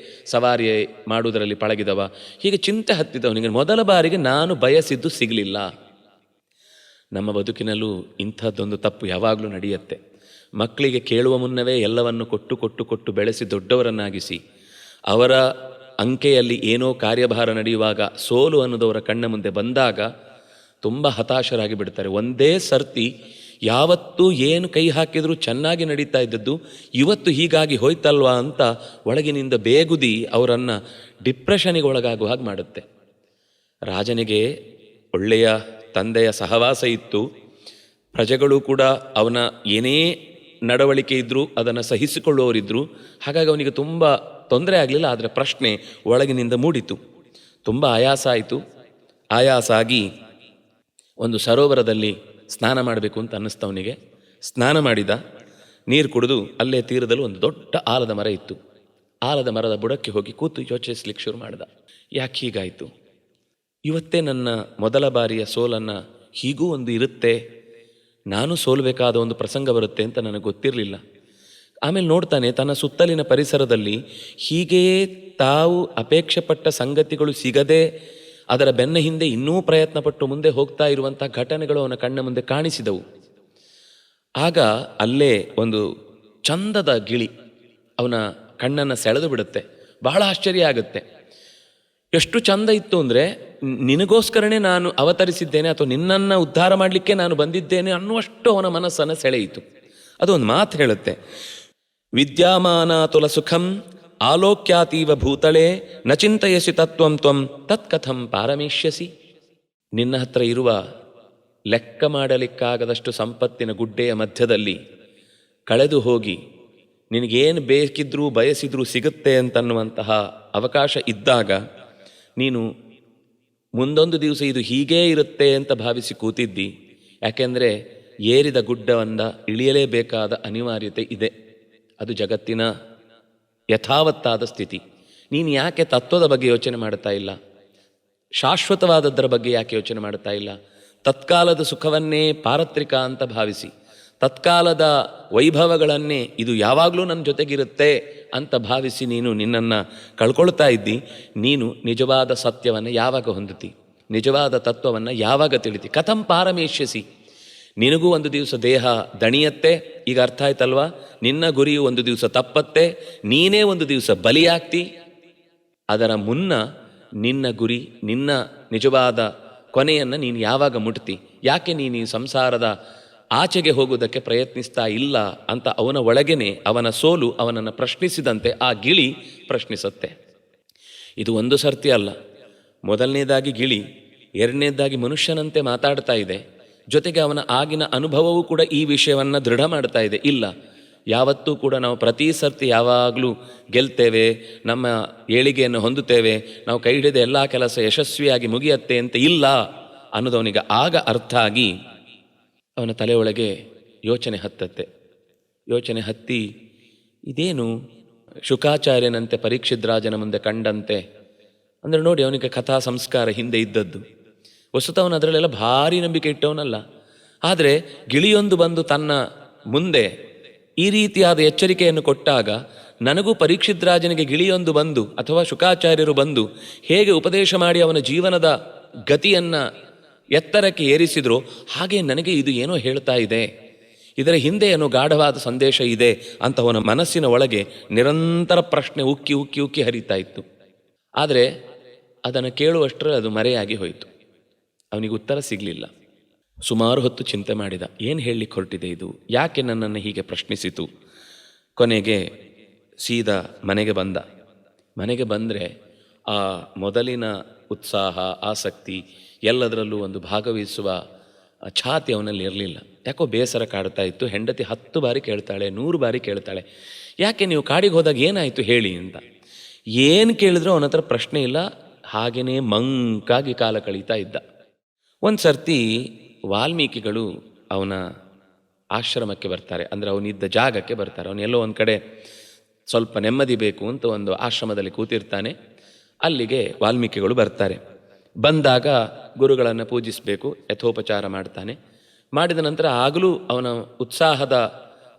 ಸವಾರಿ ಮಾಡುವುದರಲ್ಲಿ ಪಳಗಿದವ, ಹೀಗೆ ಚಿಂತೆ ಹತ್ತಿದವನಿಗೆ ಮೊದಲ ಬಾರಿಗೆ ನಾನು ಬಯಸಿದ್ದು ಸಿಗಲಿಲ್ಲ. ನಮ್ಮ ಬದುಕಿನಲ್ಲೂ ಇಂಥದ್ದೊಂದು ತಪ್ಪು ಯಾವಾಗಲೂ ನಡೆಯುತ್ತೆ. ಮಕ್ಕಳಿಗೆ ಕೇಳುವ ಮುನ್ನವೇ ಎಲ್ಲವನ್ನು ಕೊಟ್ಟು ಕೊಟ್ಟು ಕೊಟ್ಟು ಬೆಳೆಸಿ ದೊಡ್ಡವರನ್ನಾಗಿಸಿ ಅವರ ಅಂಕೆಯಲ್ಲಿ ಏನೋ ಕಾರ್ಯಭಾರ ನಡೆಯುವಾಗ ಸೋಲು ಅನ್ನೋದವರ ಕಣ್ಣ ಮುಂದೆ ಬಂದಾಗ ತುಂಬ ಹತಾಶರಾಗಿ ಬಿಡ್ತಾರೆ. ಒಂದೇ ಸರ್ತಿ ಯಾವತ್ತೂ ಏನು ಕೈ ಹಾಕಿದರೂ ಚೆನ್ನಾಗಿ ನಡೀತಾ ಇದ್ದದ್ದು ಇವತ್ತು ಹೀಗಾಗಿ ಹೋಯ್ತಲ್ವಾ ಅಂತ ಒಳಗಿನಿಂದ ಬೇಗುದಿ ಅವರನ್ನು ಡಿಪ್ರೆಷನಿಗೆ ಒಳಗಾಗುವ ಹಾಗೆ ಮಾಡುತ್ತೆ. ರಾಜನಿಗೆ ಒಳ್ಳೆಯ ತಂದೆಯ ಸಹವಾಸ ಇತ್ತು. ಪ್ರಜೆಗಳು ಕೂಡ ಅವನ ಏನೇ ನಡವಳಿಕೆ ಇದ್ದರೂ ಅದನ್ನು ಸಹಿಸಿಕೊಳ್ಳುವವರಿದ್ದರು. ಹಾಗಾಗಿ ಅವನಿಗೆ ತುಂಬ ತೊಂದರೆ ಆಗಲಿಲ್ಲ. ಆದರೆ ಪ್ರಶ್ನೆ ಒಳಗಿನಿಂದ ಮೂಡಿತು. ತುಂಬ ಆಯಾಸ ಆಯಿತು. ಆಯಾಸ ಆಗಿ ಒಂದು ಸರೋವರದಲ್ಲಿ ಸ್ನಾನ ಮಾಡಬೇಕು ಅಂತ ಅನ್ನಿಸ್ತವನಿಗೆ. ಸ್ನಾನ ಮಾಡಿದ, ನೀರು ಕುಡಿದು ಅಲ್ಲೇ ತೀರದಲ್ಲಿ ಒಂದು ದೊಡ್ಡ ಆಲದ ಮರ ಇತ್ತು. ಆಲದ ಮರದ ಬುಡಕ್ಕೆ ಹೋಗಿ ಕೂತು ಯೋಚಿಸ್ಲಿಕ್ಕೆ ಶುರು ಮಾಡಿದ. ಯಾಕೆ ಹೀಗಾಯಿತು? ಇವತ್ತೇ ನನ್ನ ಮೊದಲ ಬಾರಿಯ ಸೋಲನ್ನು ಹೀಗೂ ಒಂದು ಇರುತ್ತೆ, ನಾನು ಸೋಲಬೇಕಾದ ಒಂದು ಪ್ರಸಂಗ ಬರುತ್ತೆ ಅಂತ ನನಗೆ ಗೊತ್ತಿರಲಿಲ್ಲ. ಆಮೇಲೆ ನೋಡ್ತಾನೆ ತನ್ನ ಸುತ್ತಲಿನ ಪರಿಸರದಲ್ಲಿ ಹೀಗೆಯೇ ತಾವು ಅಪೇಕ್ಷೆ ಪಟ್ಟ ಸಂಗತಿಗಳು ಸಿಗದೆ ಅದರ ಬೆನ್ನ ಹಿಂದೆ ಇನ್ನೂ ಪ್ರಯತ್ನಪಟ್ಟು ಮುಂದೆ ಹೋಗ್ತಾ ಇರುವಂಥ ಘಟನೆಗಳು ಅವನ ಕಣ್ಣ ಮುಂದೆ ಕಾಣಿಸಿದವು. ಆಗ ಅಲ್ಲೇ ಒಂದು ಚಂದದ ಗಿಳಿ ಅವನ ಕಣ್ಣನ್ನು ಸೆಳೆದು ಬಿಡುತ್ತೆ. ಬಹಳ ಆಶ್ಚರ್ಯ ಆಗುತ್ತೆ. ಎಷ್ಟು ಚಂದ ಇತ್ತು ಅಂದರೆ, ನಿನಗೋಸ್ಕರನೇ ನಾನು ಅವತರಿಸಿದ್ದೇನೆ ಅಥವಾ ನಿನ್ನನ್ನು ಉದ್ಧಾರ ಮಾಡಲಿಕ್ಕೆ ನಾನು ಬಂದಿದ್ದೇನೆ ಅನ್ನುವಷ್ಟು ಅವನ ಮನಸ್ಸನ್ನು ಸೆಳೆಯಿತು. ಅದು ಒಂದು ಮಾತು ಹೇಳುತ್ತೆ, ವಿದ್ಯಾಮಾನ ತುಲ ಸುಖಂ ಆಲೋಕ್ಯಾತೀವ ಭೂತಳೆ ನ ಚಿಂತಯಸಿ ತತ್ವಂ ತ್ವಂ ತತ್ಕಥಂ ಪಾರಮೇಷ್ಯಸಿ. ನಿನ್ನ ಹತ್ರ ಇರುವ ಲೆಕ್ಕ ಮಾಡಲಿಕ್ಕಾಗದಷ್ಟು ಸಂಪತ್ತಿನ ಗುಡ್ಡೆಯ ಮಧ್ಯದಲ್ಲಿ ಕಳೆದು ಹೋಗಿ ನಿನಗೇನು ಬೇಕಿದ್ರೂ ಬಯಸಿದ್ರೂ ಸಿಗುತ್ತೆ ಅಂತನ್ನುವಂತಹ ಅವಕಾಶ ಇದ್ದಾಗ ನೀನು ಮುಂದೊಂದು ದಿವಸ ಇದು ಹೀಗೇ ಇರುತ್ತೆ ಅಂತ ಭಾವಿಸಿ ಕೂತಿದ್ದಿ. ಯಾಕೆಂದರೆ ಏರಿದ ಗುಡ್ಡವನ್ನು ಇಳಿಯಲೇಬೇಕಾದ ಅನಿವಾರ್ಯತೆ ಇದೆ. ಅದು ಜಗತ್ತಿನ ಯಥಾವತ್ತಾದ ಸ್ಥಿತಿ. ನೀನು ಯಾಕೆ ತತ್ವದ ಬಗ್ಗೆ ಯೋಚನೆ ಮಾಡ್ತಾ ಇಲ್ಲ? ಶಾಶ್ವತವಾದದ್ದರ ಬಗ್ಗೆ ಯಾಕೆ ಯೋಚನೆ ಮಾಡ್ತಾ ಇಲ್ಲ? ತತ್ಕಾಲದ ಸುಖವನ್ನೇ ಪಾರತ್ರಿಕ ಅಂತ ಭಾವಿಸಿ, ತತ್ಕಾಲದ ವೈಭವಗಳನ್ನೇ ಇದು ಯಾವಾಗಲೂ ನನ್ನ ಜೊತೆಗಿರುತ್ತೆ ಅಂತ ಭಾವಿಸಿ ನೀನು ನಿನ್ನನ್ನು ಕಳ್ಕೊಳ್ತಾ ಇದ್ದಿ. ನೀನು ನಿಜವಾದ ಸತ್ಯವನ್ನು ಯಾವಾಗ ಹೊಂದುತ್ತಿ? ನಿಜವಾದ ತತ್ವವನ್ನು ಯಾವಾಗ ತಿಳಿತಿ? ಕಥಂ ಪಾರಮೇಷ್ಯಸಿ. ನಿನಗೂ ಒಂದು ದಿವಸ ದೇಹ ದಣಿಯತ್ತೆ. ಈಗ ಅರ್ಥ ಆಯ್ತಲ್ವಾ? ನಿನ್ನ ಗುರಿಯು ಒಂದು ದಿವಸ ತಪ್ಪತ್ತೆ, ನೀನೇ ಒಂದು ದಿವಸ ಬಲಿಯಾಗ್ತಿ. ಅದರ ಮುನ್ನ ನಿನ್ನ ಗುರಿ, ನಿನ್ನ ನಿಜವಾದ ಕೊನೆಯನ್ನು ನೀನು ಯಾವಾಗ ಮುಟ್ತಿ? ಯಾಕೆ ನೀನು ಈ ಸಂಸಾರದ ಆಚೆಗೆ ಹೋಗುವುದಕ್ಕೆ ಪ್ರಯತ್ನಿಸ್ತಾ ಇಲ್ಲ ಅಂತ ಅವನ ಒಳಗೇನೆ ಅವನ ಸೋಲು ಅವನನ್ನು ಪ್ರಶ್ನಿಸಿದಂತೆ ಆ ಗಿಳಿ ಪ್ರಶ್ನಿಸುತ್ತೆ. ಇದು ಒಂದು ಸರ್ತಿ ಅಲ್ಲ. ಮೊದಲನೇದಾಗಿ ಗಿಳಿ, ಎರಡನೇದಾಗಿ ಮನುಷ್ಯನಂತೆ ಮಾತಾಡ್ತಾ ಇದೆ. ಜೊತೆಗೆ ಅವನ ಆಗಿನ ಅನುಭವವೂ ಕೂಡ ಈ ವಿಷಯವನ್ನು ದೃಢ ಮಾಡ್ತಾ ಇದೆ. ಇಲ್ಲ, ಯಾವತ್ತೂ ಕೂಡ ನಾವು ಪ್ರತಿ ಸರ್ತಿ ಯಾವಾಗಲೂ ಗೆಲ್ತೇವೆ, ನಮ್ಮ ಏಳಿಗೆಯನ್ನು ಹೊಂದುತ್ತೇವೆ, ನಾವು ಕೈ ಹಿಡಿದ ಎಲ್ಲ ಕೆಲಸ ಯಶಸ್ವಿಯಾಗಿ ಮುಗಿಯತ್ತೆ ಅಂತ ಇಲ್ಲ ಅನ್ನೋದವನಿಗೆ ಆಗ ಅರ್ಥ ಆಗಿ ಅವನ ತಲೆಯೊಳಗೆ ಯೋಚನೆ ಹತ್ತತ್ತೆ. ಯೋಚನೆ ಹತ್ತಿ, ಇದೇನು ಶುಕಾಚಾರ್ಯನಂತೆ ಪರೀಕ್ಷಿದ್ರಾಜನ ಮುಂದೆ ಕಂಡಂತೆ ಅಂದರೆ ನೋಡಿ, ಅವನಿಗೆ ಕಥಾ ಸಂಸ್ಕಾರ ಹಿಂದೆ ಇದ್ದದ್ದು. ವಸ್ತುತವನು ಅದರಲ್ಲೆಲ್ಲ ಭಾರಿ ನಂಬಿಕೆ ಇಟ್ಟವನಲ್ಲ. ಆದರೆ ಗಿಳಿಯೊಂದು ಬಂದು ತನ್ನ ಮುಂದೆ ಈ ರೀತಿಯಾದ ಎಚ್ಚರಿಕೆಯನ್ನು ಕೊಟ್ಟಾಗ, ನನಗೂ ಪರೀಕ್ಷಿದ್ರಾಜನಿಗೆ ಗಿಳಿಯೊಂದು ಬಂದು ಅಥವಾ ಶುಕಾಚಾರ್ಯರು ಬಂದು ಹೇಗೆ ಉಪದೇಶ ಮಾಡಿ ಅವನ ಜೀವನದ ಗತಿಯನ್ನು ಎತ್ತರಕ್ಕೆ ಏರಿಸಿದ್ರು, ಹಾಗೆ ನನಗೆ ಇದು ಏನೋ ಹೇಳ್ತಾ ಇದೆ, ಇದರ ಹಿಂದೆ ಏನೋ ಗಾಢವಾದ ಸಂದೇಶ ಇದೆ ಅಂತ ಅವನ ಮನಸ್ಸಿನ ಒಳಗೆ ನಿರಂತರ ಪ್ರಶ್ನೆ ಉಕ್ಕಿ ಉಕ್ಕಿ ಉಕ್ಕಿ ಹರಿತಾ ಇತ್ತು. ಆದರೆ ಅದನ್ನು ಕೇಳುವಷ್ಟರಲ್ಲಿ ಅದು ಮರೆಯಾಗಿ ಹೋಯಿತು. ಅವನಿಗೆ ಉತ್ತರ ಸಿಗಲಿಲ್ಲ. ಸುಮಾರು ಹೊತ್ತು ಚಿಂತೆ ಮಾಡಿದ, ಏನು ಹೇಳಲಿಕ್ಕೆ ಹೊರಟಿದೆ ಇದು, ಯಾಕೆ ನನ್ನನ್ನು ಹೀಗೆ ಪ್ರಶ್ನಿಸಿತು. ಕೊನೆಗೆ ಸೀದಾ ಮನೆಗೆ ಬಂದ. ಮನೆಗೆ ಬಂದರೆ ಆ ಮೊದಲಿನ ಉತ್ಸಾಹ, ಆಸಕ್ತಿ, ಎಲ್ಲದರಲ್ಲೂ ಒಂದು ಭಾಗವಹಿಸುವ ಛಾತಿ ಅವನಲ್ಲಿ ಇರಲಿಲ್ಲ. ಯಾಕೋ ಬೇಸರ ಕಾಡ್ತಾ ಇತ್ತು. ಹೆಂಡತಿ 10 ಬಾರಿ ಕೇಳ್ತಾಳೆ, 100 ಬಾರಿ ಕೇಳ್ತಾಳೆ, ಯಾಕೆ ನೀವು ಕಾಡಿಗೆ ಹೋದಾಗ ಏನಾಯಿತು ಹೇಳಿ ಅಂತ. ಏನು ಕೇಳಿದ್ರೂ ಅವನ ಹತ್ರ ಪ್ರಶ್ನೆ ಇಲ್ಲ. ಹಾಗೆಯೇ ಮಂಕಾಗಿ ಕಾಲ ಕಳೀತಾ ಇದ್ದ. ಒಂದು ಸರ್ತಿ ವಾಲ್ಮೀಕಿಗಳು ಅವನ ಆಶ್ರಮಕ್ಕೆ ಬರ್ತಾರೆ, ಅಂದರೆ ಅವನಿದ್ದ ಜಾಗಕ್ಕೆ ಬರ್ತಾರೆ. ಅವನೆಲ್ಲೋ ಒಂದು ಕಡೆ ಸ್ವಲ್ಪ ನೆಮ್ಮದಿ ಬೇಕು ಅಂತ ಒಂದು ಆಶ್ರಮದಲ್ಲಿ ಕೂತಿರ್ತಾನೆ. ಅಲ್ಲಿಗೆ ವಾಲ್ಮೀಕಿಗಳು ಬರ್ತಾರೆ. ಬಂದಾಗ ಗುರುಗಳನ್ನು ಪೂಜಿಸಬೇಕು, ಯಥೋಪಚಾರ ಮಾಡ್ತಾನೆ. ಮಾಡಿದ ನಂತರ ಆಗಲೂ ಅವನ ಉತ್ಸಾಹದ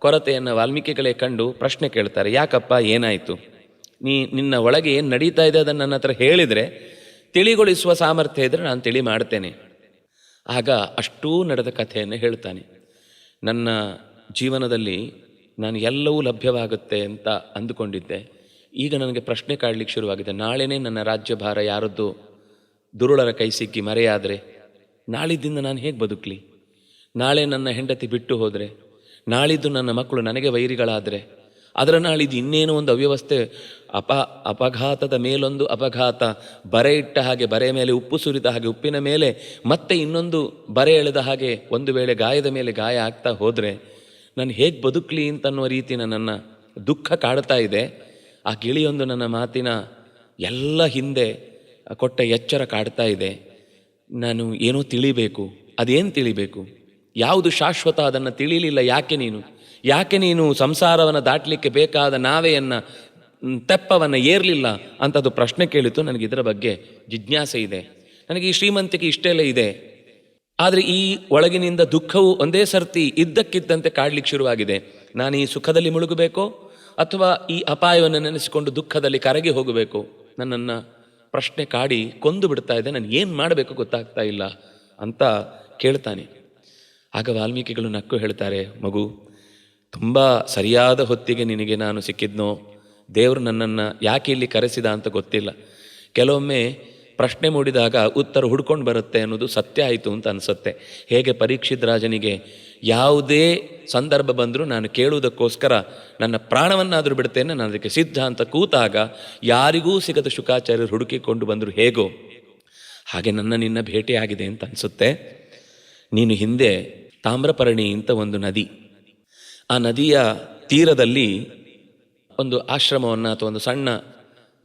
ಕೊರತೆಯನ್ನು ವಾಲ್ಮೀಕಿಗಳೇ ಕಂಡು ಪ್ರಶ್ನೆ ಕೇಳ್ತಾರೆ, ಯಾಕಪ್ಪ ಏನಾಯಿತು, ನಿನ್ನ ಒಳಗೆ ಏನು ನಡೀತಾ ಇದೆ ಅದನ್ನು ನನ್ನ ಹತ್ರ ಹೇಳಿದರೆ, ತಿಳಿಗೊಳಿಸುವ ಸಾಮರ್ಥ್ಯ ಇದ್ದರೆ ನಾನು ತಿಳಿ ಮಾಡ್ತೇನೆ. ಆಗ ಅಷ್ಟೂ ನಡೆದ ಕಥೆಯನ್ನು ಹೇಳ್ತಾನೆ. ನನ್ನ ಜೀವನದಲ್ಲಿ ನಾನು ಎಲ್ಲವೂ ಲಭ್ಯವಾಗುತ್ತೆ ಅಂತ ಅಂದುಕೊಂಡಿದ್ದೆ. ಈಗ ನನಗೆ ಪ್ರಶ್ನೆ ಕಾಡಲಿಕ್ಕೆ ಶುರುವಾಗಿದೆ, ನಾಳೆನೇ ನನ್ನ ರಾಜ್ಯಭಾರ ಯಾರದ್ದು ದುರುಳರ ಕೈ ಸಿಕ್ಕಿ ಮರೆಯಾದರೆ ನಾಳಿದ್ದಿಂದ ನಾನು ಹೇಗೆ ಬದುಕಲಿ? ನಾಳೆ ನನ್ನ ಹೆಂಡತಿ ಬಿಟ್ಟು ಹೋದರೆ, ನಾಳಿದ್ದು ನನ್ನ ಮಕ್ಕಳು ನನಗೆ ವೈರಿಗಳಾದರೆ, ಅದರ ನಾಳಿದ್ದು ಇನ್ನೇನೋ ಒಂದು ಅವ್ಯವಸ್ಥೆ, ಅಪಘಾತದ ಮೇಲೊಂದು ಅಪಘಾತ, ಬರೆ ಇಟ್ಟ ಹಾಗೆ ಬರೆ ಮೇಲೆ ಉಪ್ಪು ಸುರಿದ ಹಾಗೆ ಉಪ್ಪಿನ ಮೇಲೆ ಮತ್ತೆ ಇನ್ನೊಂದು ಬರೆ ಎಳೆದ ಹಾಗೆ ಒಂದು ವೇಳೆ ಗಾಯದ ಮೇಲೆ ಗಾಯ ಆಗ್ತಾ ಹೋದರೆ ನಾನು ಹೇಗೆ ಬದುಕಲಿ ಅಂತನ್ನುವ ರೀತಿ ನನ್ನನ್ನು ದುಃಖ ಕಾಡ್ತಾ ಇದೆ. ಆ ಗಿಳಿಯೊಂದು ನನ್ನ ಮಾತಿನ ಎಲ್ಲ ಹಿಂದೆ ಕೊಟ್ಟ ಎಚ್ಚರ ಕಾಡ್ತಾ ಇದೆ. ನಾನು ಏನೋ ತಿಳಿಬೇಕು. ಅದೇನು ತಿಳಿಬೇಕು? ಯಾವುದು ಶಾಶ್ವತ ಅದನ್ನು ತಿಳಿಲಿಲ್ಲ. ಯಾಕೆ ನೀನು ಸಂಸಾರವನ್ನು ದಾಟಲಿಕ್ಕೆ ಬೇಕಾದ ನಾವೆಯನ್ನು ತೆಪ್ಪವನ್ನು ಏರಲಿಲ್ಲ ಅಂಥದ್ದು ಪ್ರಶ್ನೆ ಕೇಳಿತು. ನನಗೆ ಇದರ ಬಗ್ಗೆ ಜಿಜ್ಞಾಸೆ ಇದೆ. ನನಗೆ ಈ ಶ್ರೀಮಂತಿಕೆ ಇಷ್ಟೆಲ್ಲ ಇದೆ, ಆದರೆ ಈ ಒಳಗಿನಿಂದ ದುಃಖವು ಒಂದೇ ಸರ್ತಿ ಇದ್ದಕ್ಕಿದ್ದಂತೆ ಕಾಡ್ಲಿಕ್ಕೆ ಶುರುವಾಗಿದೆ. ನಾನು ಈ ಸುಖದಲ್ಲಿ ಮುಳುಗಬೇಕೋ ಅಥವಾ ಈ ಅಪಾಯವನ್ನು ನೆನೆಸಿಕೊಂಡು ದುಃಖದಲ್ಲಿ ಕರಗಿ ಹೋಗಬೇಕು? ನನ್ನನ್ನು ಪ್ರಶ್ನೆ ಕಾಡಿ ಕೊಂದು ಬಿಡ್ತಾ ಇದೆ. ನಾನು ಏನು ಮಾಡಬೇಕು ಗೊತ್ತಾಗ್ತಾ ಇಲ್ಲ ಅಂತ ಕೇಳ್ತಾನೆ. ಆಗ ವಾಲ್ಮೀಕಿಗಳು ನಕ್ಕು ಹೇಳ್ತಾರೆ, ಮಗು, ತುಂಬ ಸರಿಯಾದ ಹೊತ್ತಿಗೆ ನಿನಗೆ ನಾನು ಸಿಕ್ಕಿದ್ನೋ, ದೇವರು ನನ್ನನ್ನು ಯಾಕೆ ಇಲ್ಲಿ ಕರೆಸಿದ ಅಂತ ಗೊತ್ತಿಲ್ಲ. ಕೆಲವೊಮ್ಮೆ ಪ್ರಶ್ನೆ ಮೂಡಿದಾಗ ಉತ್ತರ ಹುಡ್ಕೊಂಡು ಬರುತ್ತೆ ಅನ್ನೋದು ಸತ್ಯ ಆಯಿತು ಅಂತ ಅನಿಸುತ್ತೆ. ಹೇಗೆ ಪರೀಕ್ಷಿತ್ ರಾಜನಿಗೆ ಯಾವುದೇ ಸಂದರ್ಭ ಬಂದರೂ ನಾನು ಕೇಳುವುದಕ್ಕೋಸ್ಕರ ನನ್ನ ಪ್ರಾಣವನ್ನಾದರೂ ಬಿಡ್ತೇನೆ, ನಾನು ಅದಕ್ಕೆ ಸಿದ್ಧ ಅಂತ ಕೂತಾಗ ಯಾರಿಗೂ ಸಿಗದ ಶುಕಾಚಾರ್ಯರು ಹುಡುಕಿಕೊಂಡು ಬಂದರು ಹೇಗೋ ಹಾಗೆ ನಿನ್ನ ಭೇಟಿಯಾಗಿದೆ ಅಂತ ಅನಿಸುತ್ತೆ. ನೀನು ಹಿಂದೆ ತಾಮ್ರಪರ್ಣಿ ಅಂತ ಒಂದು ನದಿ, ಆ ನದಿಯ ತೀರದಲ್ಲಿ ಒಂದು ಆಶ್ರಮವನ್ನು ಅಥವಾ ಒಂದು ಸಣ್ಣ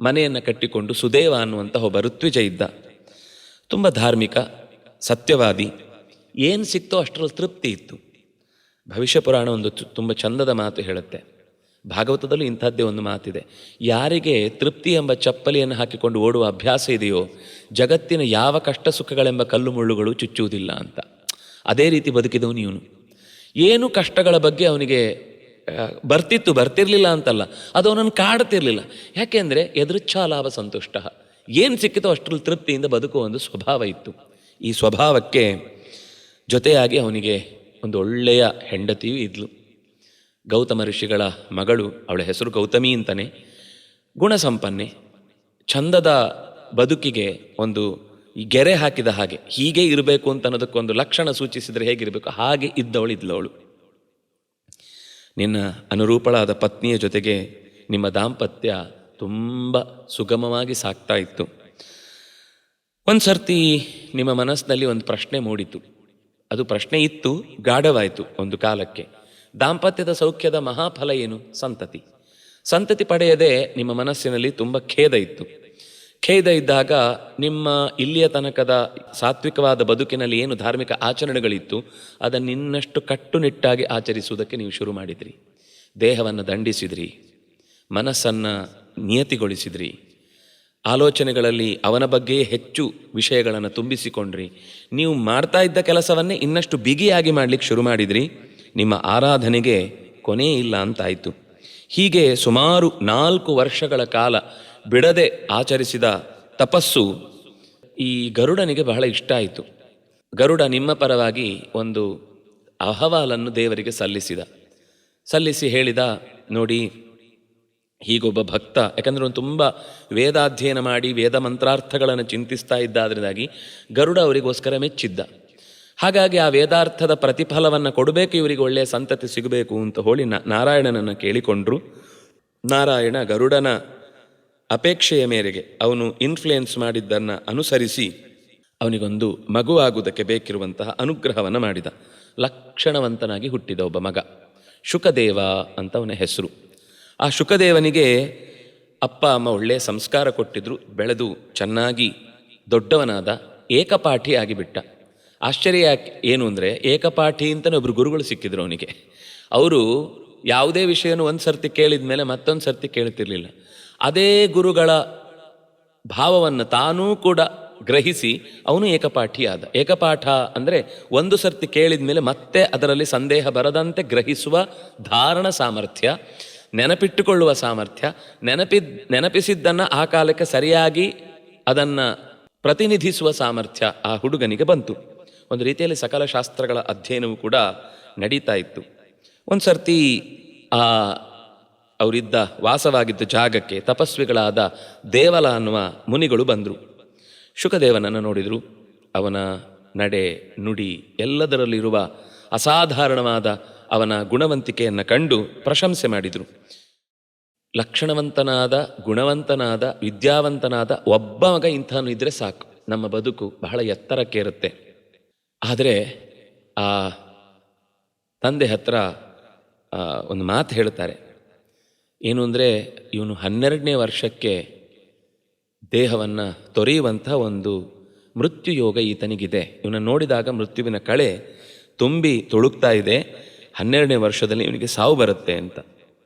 ಮನೆಯನ್ನು ಕಟ್ಟಿಕೊಂಡು ಸುದೇವ ಅನ್ನುವಂಥ ಒಬ್ಬ ಋತ್ವಿಜ ಇದ್ದ. ತುಂಬ ಧಾರ್ಮಿಕ, ಸತ್ಯವಾದಿ. ಏನು ಸಿಕ್ತೋ ಅಷ್ಟರಲ್ಲಿ ತೃಪ್ತಿ ಇತ್ತು. ಭವಿಷ್ಯ ಪುರಾಣ ಒಂದು ತುಂಬ ಚಂದದ ಮಾತು ಹೇಳುತ್ತೆ. ಭಾಗವತದಲ್ಲೂ ಇಂಥದ್ದೇ ಒಂದು ಮಾತಿದೆ, ಯಾರಿಗೆ ತೃಪ್ತಿ ಎಂಬ ಚಪ್ಪಲಿಯನ್ನು ಹಾಕಿಕೊಂಡು ಓಡುವ ಅಭ್ಯಾಸ ಇದೆಯೋ ಜಗತ್ತಿನ ಯಾವ ಕಷ್ಟ ಸುಖಗಳೆಂಬ ಕಲ್ಲು ಮುಳ್ಳುಗಳು ಚುಚ್ಚುವುದಿಲ್ಲ ಅಂತ. ಅದೇ ರೀತಿ ಬದುಕಿದವನು ಇವನು. ಏನು ಕಷ್ಟಗಳ ಬಗ್ಗೆ ಅವನಿಗೆ ಬರ್ತಿರ್ಲಿಲ್ಲ ಅಂತಲ್ಲ, ಅದು ಅವನನ್ನು ಕಾಡ್ತಿರ್ಲಿಲ್ಲ. ಯಾಕೆಂದರೆ ಎದೃಚ್ಛಾ ಲಾಭ ಸಂತುಷ್ಟ, ಏನು ಸಿಕ್ಕಿತೋ ಅಷ್ಟರಲ್ಲಿ ತೃಪ್ತಿಯಿಂದ ಬದುಕುವ ಒಂದು ಸ್ವಭಾವ ಇತ್ತು. ಈ ಸ್ವಭಾವಕ್ಕೆ ಜೊತೆಯಾಗಿ ಅವನಿಗೆ ಒಂದು ಒಳ್ಳೆಯ ಹೆಂಡತಿಯೂ ಇದ್ಲು. ಗೌತಮ ಋಷಿಗಳ ಮಗಳು, ಅವಳ ಹೆಸರು ಗೌತಮಿ ಅಂತಲೇ. ಗುಣಸಂಪನ್ನೆ, ಚಂದದ ಬದುಕಿಗೆ ಒಂದು ಈ ಗೆರೆ ಹಾಕಿದ ಹಾಗೆ, ಹೀಗೆ ಇರಬೇಕು ಅಂತ ಅನ್ನೋದಕ್ಕೊಂದು ಲಕ್ಷಣ ಸೂಚಿಸಿದರೆ ಹೇಗಿರಬೇಕು ಹಾಗೆ ಇದ್ದವಳು. ನಿನ್ನ ಅನುರೂಪಳಾದ ಪತ್ನಿಯ ಜೊತೆಗೆ ನಿಮ್ಮ ದಾಂಪತ್ಯ ತುಂಬ ಸುಗಮವಾಗಿ ಸಾಗ್ತಾ ಇತ್ತು. ಒಂದು ಸರ್ತಿ ನಿಮ್ಮ ಮನಸ್ಸಿನಲ್ಲಿ ಒಂದು ಪ್ರಶ್ನೆ ಮೂಡಿತು. ಅದು ಪ್ರಶ್ನೆ ಇತ್ತು, ಗಾಢವಾಯಿತು ಒಂದು ಕಾಲಕ್ಕೆ. ದಾಂಪತ್ಯದ ಸೌಖ್ಯದ ಮಹಾಫಲ ಏನು? ಸಂತತಿ ಪಡೆಯದೆ ನಿಮ್ಮ ಮನಸ್ಸಿನಲ್ಲಿ ತುಂಬ ಖೇದ ಇತ್ತು. ಖೇದ ಇದ್ದಾಗ ನಿಮ್ಮ ಇಲ್ಲಿಯ ತನಕದ ಸಾತ್ವಿಕವಾದ ಬದುಕಿನಲ್ಲಿ ಏನು ಧಾರ್ಮಿಕ ಆಚರಣೆಗಳಿತ್ತು ಅದನ್ನು ಇನ್ನಷ್ಟು ಕಟ್ಟುನಿಟ್ಟಾಗಿ ಆಚರಿಸುವುದಕ್ಕೆ ನೀವು ಶುರು ಮಾಡಿದ್ರಿ. ದೇಹವನ್ನು ದಂಡಿಸಿದ್ರಿ, ಮನಸ್ಸನ್ನು ನಿಯತಿಗೊಳಿಸಿದ್ರಿ, ಆಲೋಚನೆಗಳಲ್ಲಿ ಅವನ ಬಗ್ಗೆ ಹೆಚ್ಚು ವಿಷಯಗಳನ್ನು ತುಂಬಿಸಿಕೊಂಡ್ರಿ. ನೀವು ಮಾಡ್ತಾ ಇದ್ದ ಕೆಲಸವನ್ನೇ ಇನ್ನಷ್ಟು ಬಿಗಿಯಾಗಿ ಮಾಡಲಿಕ್ಕೆ ಶುರು ಮಾಡಿದ್ರಿ. ನಿಮ್ಮ ಆರಾಧನೆಗೆ ಕೊನೆ ಇಲ್ಲ ಅಂತಾಯಿತು. ಹೀಗೆ ಸುಮಾರು 4 ವರ್ಷಗಳ ಕಾಲ ಬಿಡದೆ ಆಚರಿಸಿದ ತಪಸ್ಸು ಈ ಗರುಡನಿಗೆ ಬಹಳ ಇಷ್ಟ ಆಯಿತು. ಗರುಡ ನಿಮ್ಮ ಪರವಾಗಿ ಒಂದು ಅಹವಾಲನ್ನು ದೇವರಿಗೆ ಸಲ್ಲಿಸಿ ಹೇಳಿದ, ನೋಡಿ, ಹೀಗೊಬ್ಬ ಭಕ್ತ, ಯಾಕಂದರೆ ಅವನು ತುಂಬ ವೇದಾಧ್ಯಯನ ಮಾಡಿ ವೇದ ಮಂತ್ರಾರ್ಥಗಳನ್ನು ಚಿಂತಿಸ್ತಾ ಇದ್ದಾದ್ರಿಂದಾಗಿ ಗರುಡ ಅವರಿಗೋಸ್ಕರ ಮೆಚ್ಚಿದ್ದ. ಹಾಗಾಗಿ ಆ ವೇದಾರ್ಥದ ಪ್ರತಿಫಲವನ್ನು ಕೊಡಬೇಕು, ಇವರಿಗೆ ಒಳ್ಳೆಯ ಸಂತತಿ ಸಿಗಬೇಕು ಅಂತ ಹೇಳಿ ನಾರಾಯಣನನ್ನು ಕೇಳಿಕೊಂಡ್ರು. ನಾರಾಯಣ ಗರುಡನ ಅಪೇಕ್ಷೆಯ ಮೇರೆಗೆ ಅವನು ಇನ್ಫ್ಲುಯೆನ್ಸ್ ಮಾಡಿದ್ದನ್ನು ಅನುಸರಿಸಿ ಅವನಿಗೊಂದು ಮಗುವಾಗುವುದಕ್ಕೆ ಬೇಕಿರುವಂತಹ ಅನುಗ್ರಹವನ್ನು ಮಾಡಿದ. ಲಕ್ಷಣವಂತನಾಗಿ ಹುಟ್ಟಿದ ಒಬ್ಬ ಮಗ, ಶುಕದೇವ ಅಂತ ಅವನ ಹೆಸರು. ಆ ಶುಕದೇವನಿಗೆ ಅಪ್ಪ ಅಮ್ಮ ಒಳ್ಳೆಯ ಸಂಸ್ಕಾರ ಕೊಟ್ಟಿದ್ರು. ಬೆಳೆದು ಚೆನ್ನಾಗಿ ದೊಡ್ಡವನಾದ, ಏಕಪಾಠಿ ಆಗಿಬಿಟ್ಟ. ಆಶ್ಚರ್ಯ ಏನು ಅಂದರೆ, ಏಕಪಾಠಿ ಅಂತಲೇ ಒಬ್ಬರು ಗುರುಗಳು ಸಿಕ್ಕಿದ್ರು ಅವನಿಗೆ. ಅವರು ಯಾವುದೇ ವಿಷಯನೂ ಒಂದು ಸರ್ತಿ ಕೇಳಿದ ಮೇಲೆ ಮತ್ತೊಂದು ಸರ್ತಿ ಕೇಳ್ತಿರ್ಲಿಲ್ಲ. ಅದೇ ಗುರುಗಳ ಭಾವವನ್ನು ತಾನೂ ಕೂಡ ಗ್ರಹಿಸಿ ಅವನು ಏಕಪಾಠಿ ಆದ. ಏಕಪಾಠ ಅಂದರೆ ಒಂದು ಸರ್ತಿ ಕೇಳಿದ ಮೇಲೆ ಮತ್ತೆ ಅದರಲ್ಲಿ ಸಂದೇಹ ಬರದಂತೆ ಗ್ರಹಿಸುವ ಧಾರಣ ಸಾಮರ್ಥ್ಯ, ನೆನಪಿಟ್ಟುಕೊಳ್ಳುವ ಸಾಮರ್ಥ್ಯ, ನೆನಪಿಸಿದ್ದನ್ನು ಆ ಕಾಲಕ್ಕೆ ಸರಿಯಾಗಿ ಅದನ್ನು ಪ್ರತಿನಿಧಿಸುವ ಸಾಮರ್ಥ್ಯ ಆ ಹುಡುಗನಿಗೆ ಬಂತು. ಒಂದು ರೀತಿಯಲ್ಲಿ ಸಕಲ ಶಾಸ್ತ್ರಗಳ ಅಧ್ಯಯನವೂ ಕೂಡ ನಡೀತಾ ಇತ್ತು. ಒಂದು ಸರ್ತಿ ಅವರಿದ್ದ ವಾಸವಾಗಿದ್ದ ಜಾಗಕ್ಕೆ ತಪಸ್ವಿಗಳಾದ ದೇವಲ ಅನ್ನುವ ಮುನಿಗಳು ಬಂದರು. ಶುಕದೇವನನ್ನು ನೋಡಿದರು. ಅವನ ನಡೆ ನುಡಿ ಎಲ್ಲದರಲ್ಲಿರುವ ಅಸಾಧಾರಣವಾದ ಅವನ ಗುಣವಂತಿಕೆಯನ್ನು ಕಂಡು ಪ್ರಶಂಸೆ ಮಾಡಿದರು. ಲಕ್ಷಣವಂತನಾದ, ಗುಣವಂತನಾದ, ವಿದ್ಯಾವಂತನಾದ ಒಬ್ಬ ಮಗ ಇಂಥವನು ಇದ್ದರೆ ಸಾಕು, ನಮ್ಮ ಬದುಕು ಬಹಳ ಎತ್ತರಕ್ಕೇರುತ್ತೆ. ಆದರೆ ಆ ತಂದೆ ಹತ್ರ ಒಂದು ಮಾತು ಹೇಳ್ತಾರೆ. ಏನು ಅಂದರೆ, ಇವನು 12ನೇ ವರ್ಷಕ್ಕೆ ದೇಹವನ್ನು ತೊರೆಯುವಂಥ ಒಂದು ಮೃತ್ಯುಯೋಗ ಈತನಿಗಿದೆ. ಇವನ ನೋಡಿದಾಗ ಮೃತ್ಯುವಿನ ಕಳೆ ತುಂಬಿ ತುಳುಕ್ತಾ ಇದೆ. 12ನೇ ವರ್ಷದಲ್ಲಿ ಇವನಿಗೆ ಸಾವು ಬರುತ್ತೆ ಅಂತ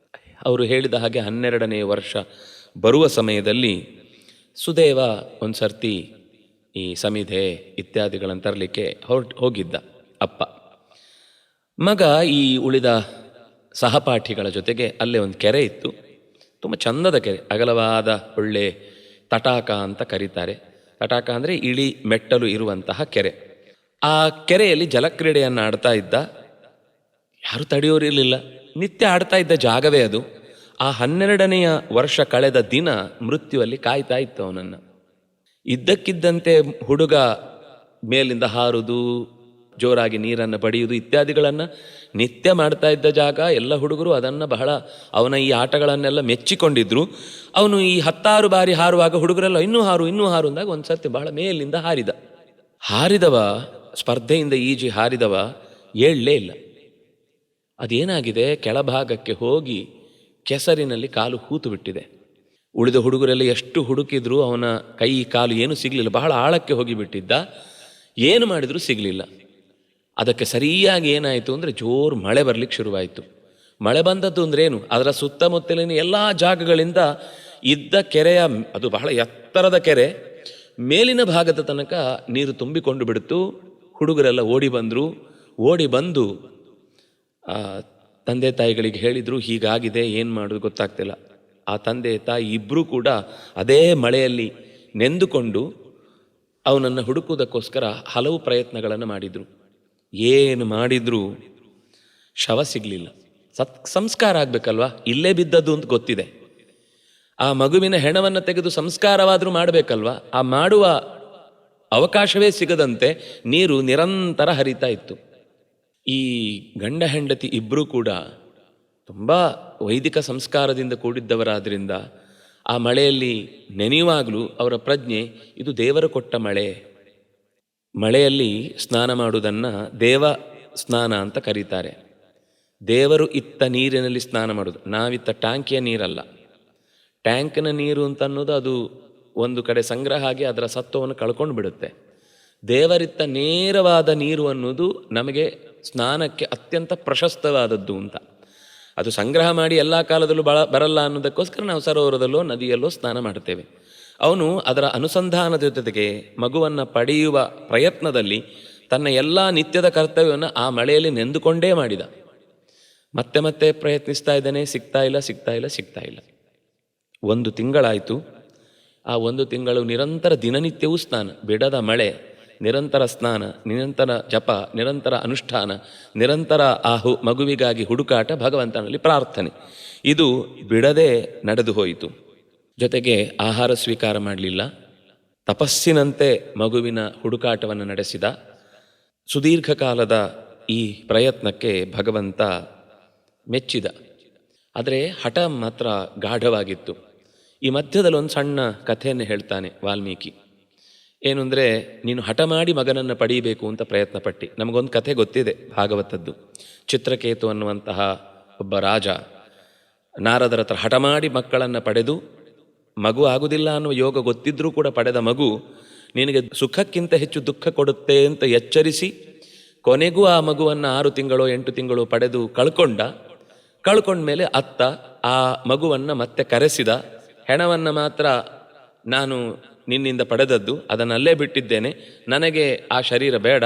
ಅವರು ಹೇಳಿದ ಹಾಗೆ 12ನೇ ವರ್ಷ ಬರುವ ಸಮಯದಲ್ಲಿ ಸುದೇವ ಒಂದು ಸರ್ತಿ ಈ ಸಮಿಧೆ ಇತ್ಯಾದಿಗಳನ್ನು ತರಲಿಕ್ಕೆ ಹೋಗಿದ್ದ ಅಪ್ಪ. ಮಗ ಈ ಉಳಿದ ಸಹಪಾಠಿಗಳ ಜೊತೆಗೆ ಅಲ್ಲೇ ಒಂದು ಕೆರೆ ಇತ್ತು. ತುಂಬ ಚಂದದ ಕೆರೆ, ಅಗಲವಾದ ಒಳ್ಳೆ ತಟಾಕ ಅಂತ ಕರೀತಾರೆ. ತಟಾಕ ಅಂದರೆ ಇಳಿ ಮೆಟ್ಟಲು ಇರುವಂತಹ ಕೆರೆ. ಆ ಕೆರೆಯಲ್ಲಿ ಜಲಕ್ರೀಡೆಯನ್ನು ಆಡ್ತಾ ಇದ್ದ. ಯಾರು ತಡೆಯೋರಿರಲಿಲ್ಲ, ನಿತ್ಯ ಆಡ್ತಾ ಇದ್ದ ಜಾಗವೇ ಅದು. ಆ 12ನೇ ವರ್ಷ ಕಳೆದ ದಿನ ಮೃತ್ಯುವಲ್ಲಿ ಕಾಯ್ತಾ ಇತ್ತು ಅವನನ್ನು. ಇದ್ದಕ್ಕಿದ್ದಂತೆ ಹುಡುಗ ಮೇಲಿಂದ ಹಾರುವುದು, ಜೋರಾಗಿ ನೀರನ್ನು ಬಡಿಯುವುದು ಇತ್ಯಾದಿಗಳನ್ನು ನಿತ್ಯ ಮಾಡ್ತಾ ಇದ್ದ ಜಾಗ. ಎಲ್ಲ ಹುಡುಗರು ಅದನ್ನು ಬಹಳ, ಅವನ ಈ ಆಟಗಳನ್ನೆಲ್ಲ ಮೆಚ್ಚಿಕೊಂಡಿದ್ರು. ಅವನು ಈ 10 ಬಾರಿ ಹಾರುವಾಗ ಹುಡುಗರೆಲ್ಲ ಇನ್ನೂ ಹಾರು ಅಂದಾಗ ಒಂದು ಸರ್ತಿ ಬಹಳ ಮೇಲಿಂದ ಹಾರಿದವ, ಸ್ಪರ್ಧೆಯಿಂದ ಈಜಿ ಹಾರಿದವ ಏಳಲೇ ಇಲ್ಲ. ಅದೇನಾಗಿದೆ, ಕೆಳಭಾಗಕ್ಕೆ ಹೋಗಿ ಕೆಸರಿನಲ್ಲಿ ಕಾಲು ಹೂತು ಬಿಟ್ಟಿದೆ. ಉಳಿದ ಹುಡುಗರೆಲ್ಲ ಎಷ್ಟು ಹುಡುಕಿದ್ರು ಅವನ ಕೈ ಕಾಲು ಏನೂ ಸಿಗಲಿಲ್ಲ. ಬಹಳ ಆಳಕ್ಕೆ ಹೋಗಿಬಿಟ್ಟಿದ್ದ, ಏನು ಮಾಡಿದರೂ ಸಿಗಲಿಲ್ಲ. ಅದಕ್ಕೆ ಸರಿಯಾಗಿ ಏನಾಯಿತು ಅಂದರೆ ಜೋರು ಮಳೆ ಬರಲಿಕ್ಕೆ ಶುರುವಾಯಿತು. ಮಳೆ ಬಂದದ್ದು ಅಂದ್ರೇನು, ಅದರ ಸುತ್ತಮುತ್ತಲಿನ ಎಲ್ಲ ಜಾಗಗಳಿಂದ ಇದ್ದ ಕೆರೆಯ, ಅದು ಬಹಳ ಎತ್ತರದ ಕೆರೆ, ಮೇಲಿನ ಭಾಗದ ತನಕ ನೀರು ತುಂಬಿಕೊಂಡು ಬಿಡ್ತು. ಹುಡುಗರೆಲ್ಲ ಓಡಿ ಬಂದು ತಂದೆ ತಾಯಿಗಳಿಗೆ ಹೇಳಿದರು, ಹೀಗಾಗಿದೆ, ಏನು ಮಾಡೋದು ಗೊತ್ತಾಗ್ತಿಲ್ಲ. ಆ ತಂದೆ ತಾಯಿ ಇಬ್ಬರೂ ಕೂಡ ಅದೇ ಮಳೆಯಲ್ಲಿ ನೆಂದುಕೊಂಡು ಅವನನ್ನು ಹುಡುಕುವುದಕ್ಕೋಸ್ಕರ ಹಲವು ಪ್ರಯತ್ನಗಳನ್ನು ಮಾಡಿದರು. ಏನು ಮಾಡಿದರೂ ಶವ ಸಿಗಲಿಲ್ಲ. ಸಂಸ್ಕಾರ ಆಗಬೇಕಲ್ವ, ಇಲ್ಲೇ ಬಿದ್ದದ್ದು ಅಂತ ಗೊತ್ತಿದೆ. ಆ ಮಗುವಿನ ಹೆಣವನ್ನು ತೆಗೆದು ಸಂಸ್ಕಾರವಾದರೂ ಮಾಡಬೇಕಲ್ವ, ಆ ಮಾಡುವ ಅವಕಾಶವೇ ಸಿಗದಂತೆ ನೀರು ನಿರಂತರ ಹರಿತಾ ಇತ್ತು. ಈ ಗಂಡ ಹೆಂಡತಿ ಇಬ್ಬರೂ ಕೂಡ ತುಂಬ ವೈದಿಕ ಸಂಸ್ಕಾರದಿಂದ ಕೂಡಿದ್ದವರಾದ್ದರಿಂದ ಆ ಮಳೆಯಲ್ಲಿ ನೆನೆಯುವಾಗಲೂ ಅವರ ಪ್ರಜ್ಞೆ, ಇದು ದೇವರು ಕೊಟ್ಟ ಮಳೆ. ಮಳೆಯಲ್ಲಿ ಸ್ನಾನ ಮಾಡುವುದನ್ನು ದೇವ ಸ್ನಾನ ಅಂತ ಕರೀತಾರೆ. ದೇವರು ಇತ್ತ ನೀರಿನಲ್ಲಿ ಸ್ನಾನ ಮಾಡೋದು, ನಾವಿತ್ತ ಟ್ಯಾಂಕಿಯ ನೀರಲ್ಲ. ಟ್ಯಾಂಕಿನ ನೀರು ಅಂತ ಅನ್ನೋದು ಅದು ಒಂದು ಕಡೆ ಸಂಗ್ರಹ ಆಗಿ ಅದರ ಸತ್ವವನ್ನು ಕಳ್ಕೊಂಡು ಬಿಡುತ್ತೆ. ದೇವರಿತ್ತ ನೇರವಾದ ನೀರು ಅನ್ನೋದು ನಮಗೆ ಸ್ನಾನಕ್ಕೆ ಅತ್ಯಂತ ಪ್ರಶಸ್ತವಾದದ್ದು ಅಂತ. ಅದು ಸಂಗ್ರಹ ಮಾಡಿ ಎಲ್ಲ ಕಾಲದಲ್ಲೂ ಬರಲ್ಲ ಅನ್ನೋದಕ್ಕೋಸ್ಕರ ನಾವು ಸರೋವರದಲ್ಲೋ ನದಿಯಲ್ಲೋ ಸ್ನಾನ ಮಾಡ್ತೇವೆ. ಅವನು ಅದರ ಅನುಸಂಧಾನದ ಜೊತೆಗೆ ಮಗುವನ್ನು ಪಡೆಯುವ ಪ್ರಯತ್ನದಲ್ಲಿ ತನ್ನ ಎಲ್ಲ ನಿತ್ಯದ ಕರ್ತವ್ಯವನ್ನು ಆ ಮಳೆಯಲ್ಲಿ ನೆಂದುಕೊಂಡೇ ಮಾಡಿದ. ಮತ್ತೆ ಪ್ರಯತ್ನಿಸ್ತಾ ಇದ್ದಾನೆ, ಸಿಗ್ತಾ ಇಲ್ಲ. 1 ತಿಂಗಳಾಯಿತು. ಆ 1 ತಿಂಗಳು ನಿರಂತರ ದಿನನಿತ್ಯವೂ ಸ್ನಾನ, ಬಿಡದ ಮಳೆ, ನಿರಂತರ ಸ್ನಾನ, ನಿರಂತರ ಜಪ, ನಿರಂತರ ಅನುಷ್ಠಾನ, ನಿರಂತರ ಮಗುವಿಗಾಗಿ ಹುಡುಕಾಟ, ಭಗವಂತನಲ್ಲಿ ಪ್ರಾರ್ಥನೆ, ಇದು ಬಿಡದೆ ನಡೆದು ಹೋಯಿತು. ಜೊತೆಗೆ ಆಹಾರ ಸ್ವೀಕಾರ ಮಾಡಲಿಲ್ಲ. ತಪಸ್ಸಿನಂತೆ ಮಗುವಿನ ಹುಡುಕಾಟವನ್ನು ನಡೆಸಿದ. ಸುದೀರ್ಘ ಕಾಲದ ಈ ಪ್ರಯತ್ನಕ್ಕೆ ಭಗವಂತ ಮೆಚ್ಚಿದ. ಆದರೆ ಹಠ ಮಾತ್ರ ಗಾಢವಾಗಿತ್ತು. ಈ ಮಧ್ಯದಲ್ಲಿ ಒಂದು ಸಣ್ಣ ಕಥೆಯನ್ನು ಹೇಳ್ತಾನೆ ವಾಲ್ಮೀಕಿ. ಏನು ಅಂದರೆ, ನೀನು ಹಠ ಮಾಡಿ ಮಗನನ್ನು ಪಡೀಬೇಕು ಅಂತ ಪ್ರಯತ್ನ ಪಟ್ಟು. ನಮಗೊಂದು ಕಥೆ ಗೊತ್ತಿದೆ ಭಾಗವತದ್ದು. ಚಿತ್ರಕೇತು ಅನ್ನುವಂತಹ ಒಬ್ಬ ರಾಜ ನಾರದರ ಹತ್ರ ಹಠ ಮಾಡಿ ಮಕ್ಕಳನ್ನು ಪಡೆದು, ಮಗು ಆಗುವುದಿಲ್ಲ ಅನ್ನುವ ಯೋಗ ಗೊತ್ತಿದ್ರೂ ಕೂಡ ಪಡೆದ ಮಗು ನಿನಗೆ ಸುಖಕ್ಕಿಂತ ಹೆಚ್ಚು ದುಃಖ ಕೊಡುತ್ತೆ ಅಂತ ಎಚ್ಚರಿಸಿ, ಕೊನೆಗೂ ಆ ಮಗುವನ್ನು 6 ತಿಂಗಳೋ 8 ತಿಂಗಳು ಪಡೆದು ಕಳ್ಕೊಂಡ್ಮೇಲೆ ಅತ್ತ ಆ ಮಗುವನ್ನು ಮತ್ತೆ ಕರೆಸಿದ. ಹೆಣವನ್ನು ಮಾತ್ರ ನಾನು ನಿನ್ನಿಂದ ಪಡೆದದ್ದು, ಅದನ್ನು ಅಲ್ಲೇ ಬಿಟ್ಟಿದ್ದೇನೆ, ನನಗೆ ಆ ಶರೀರ ಬೇಡ,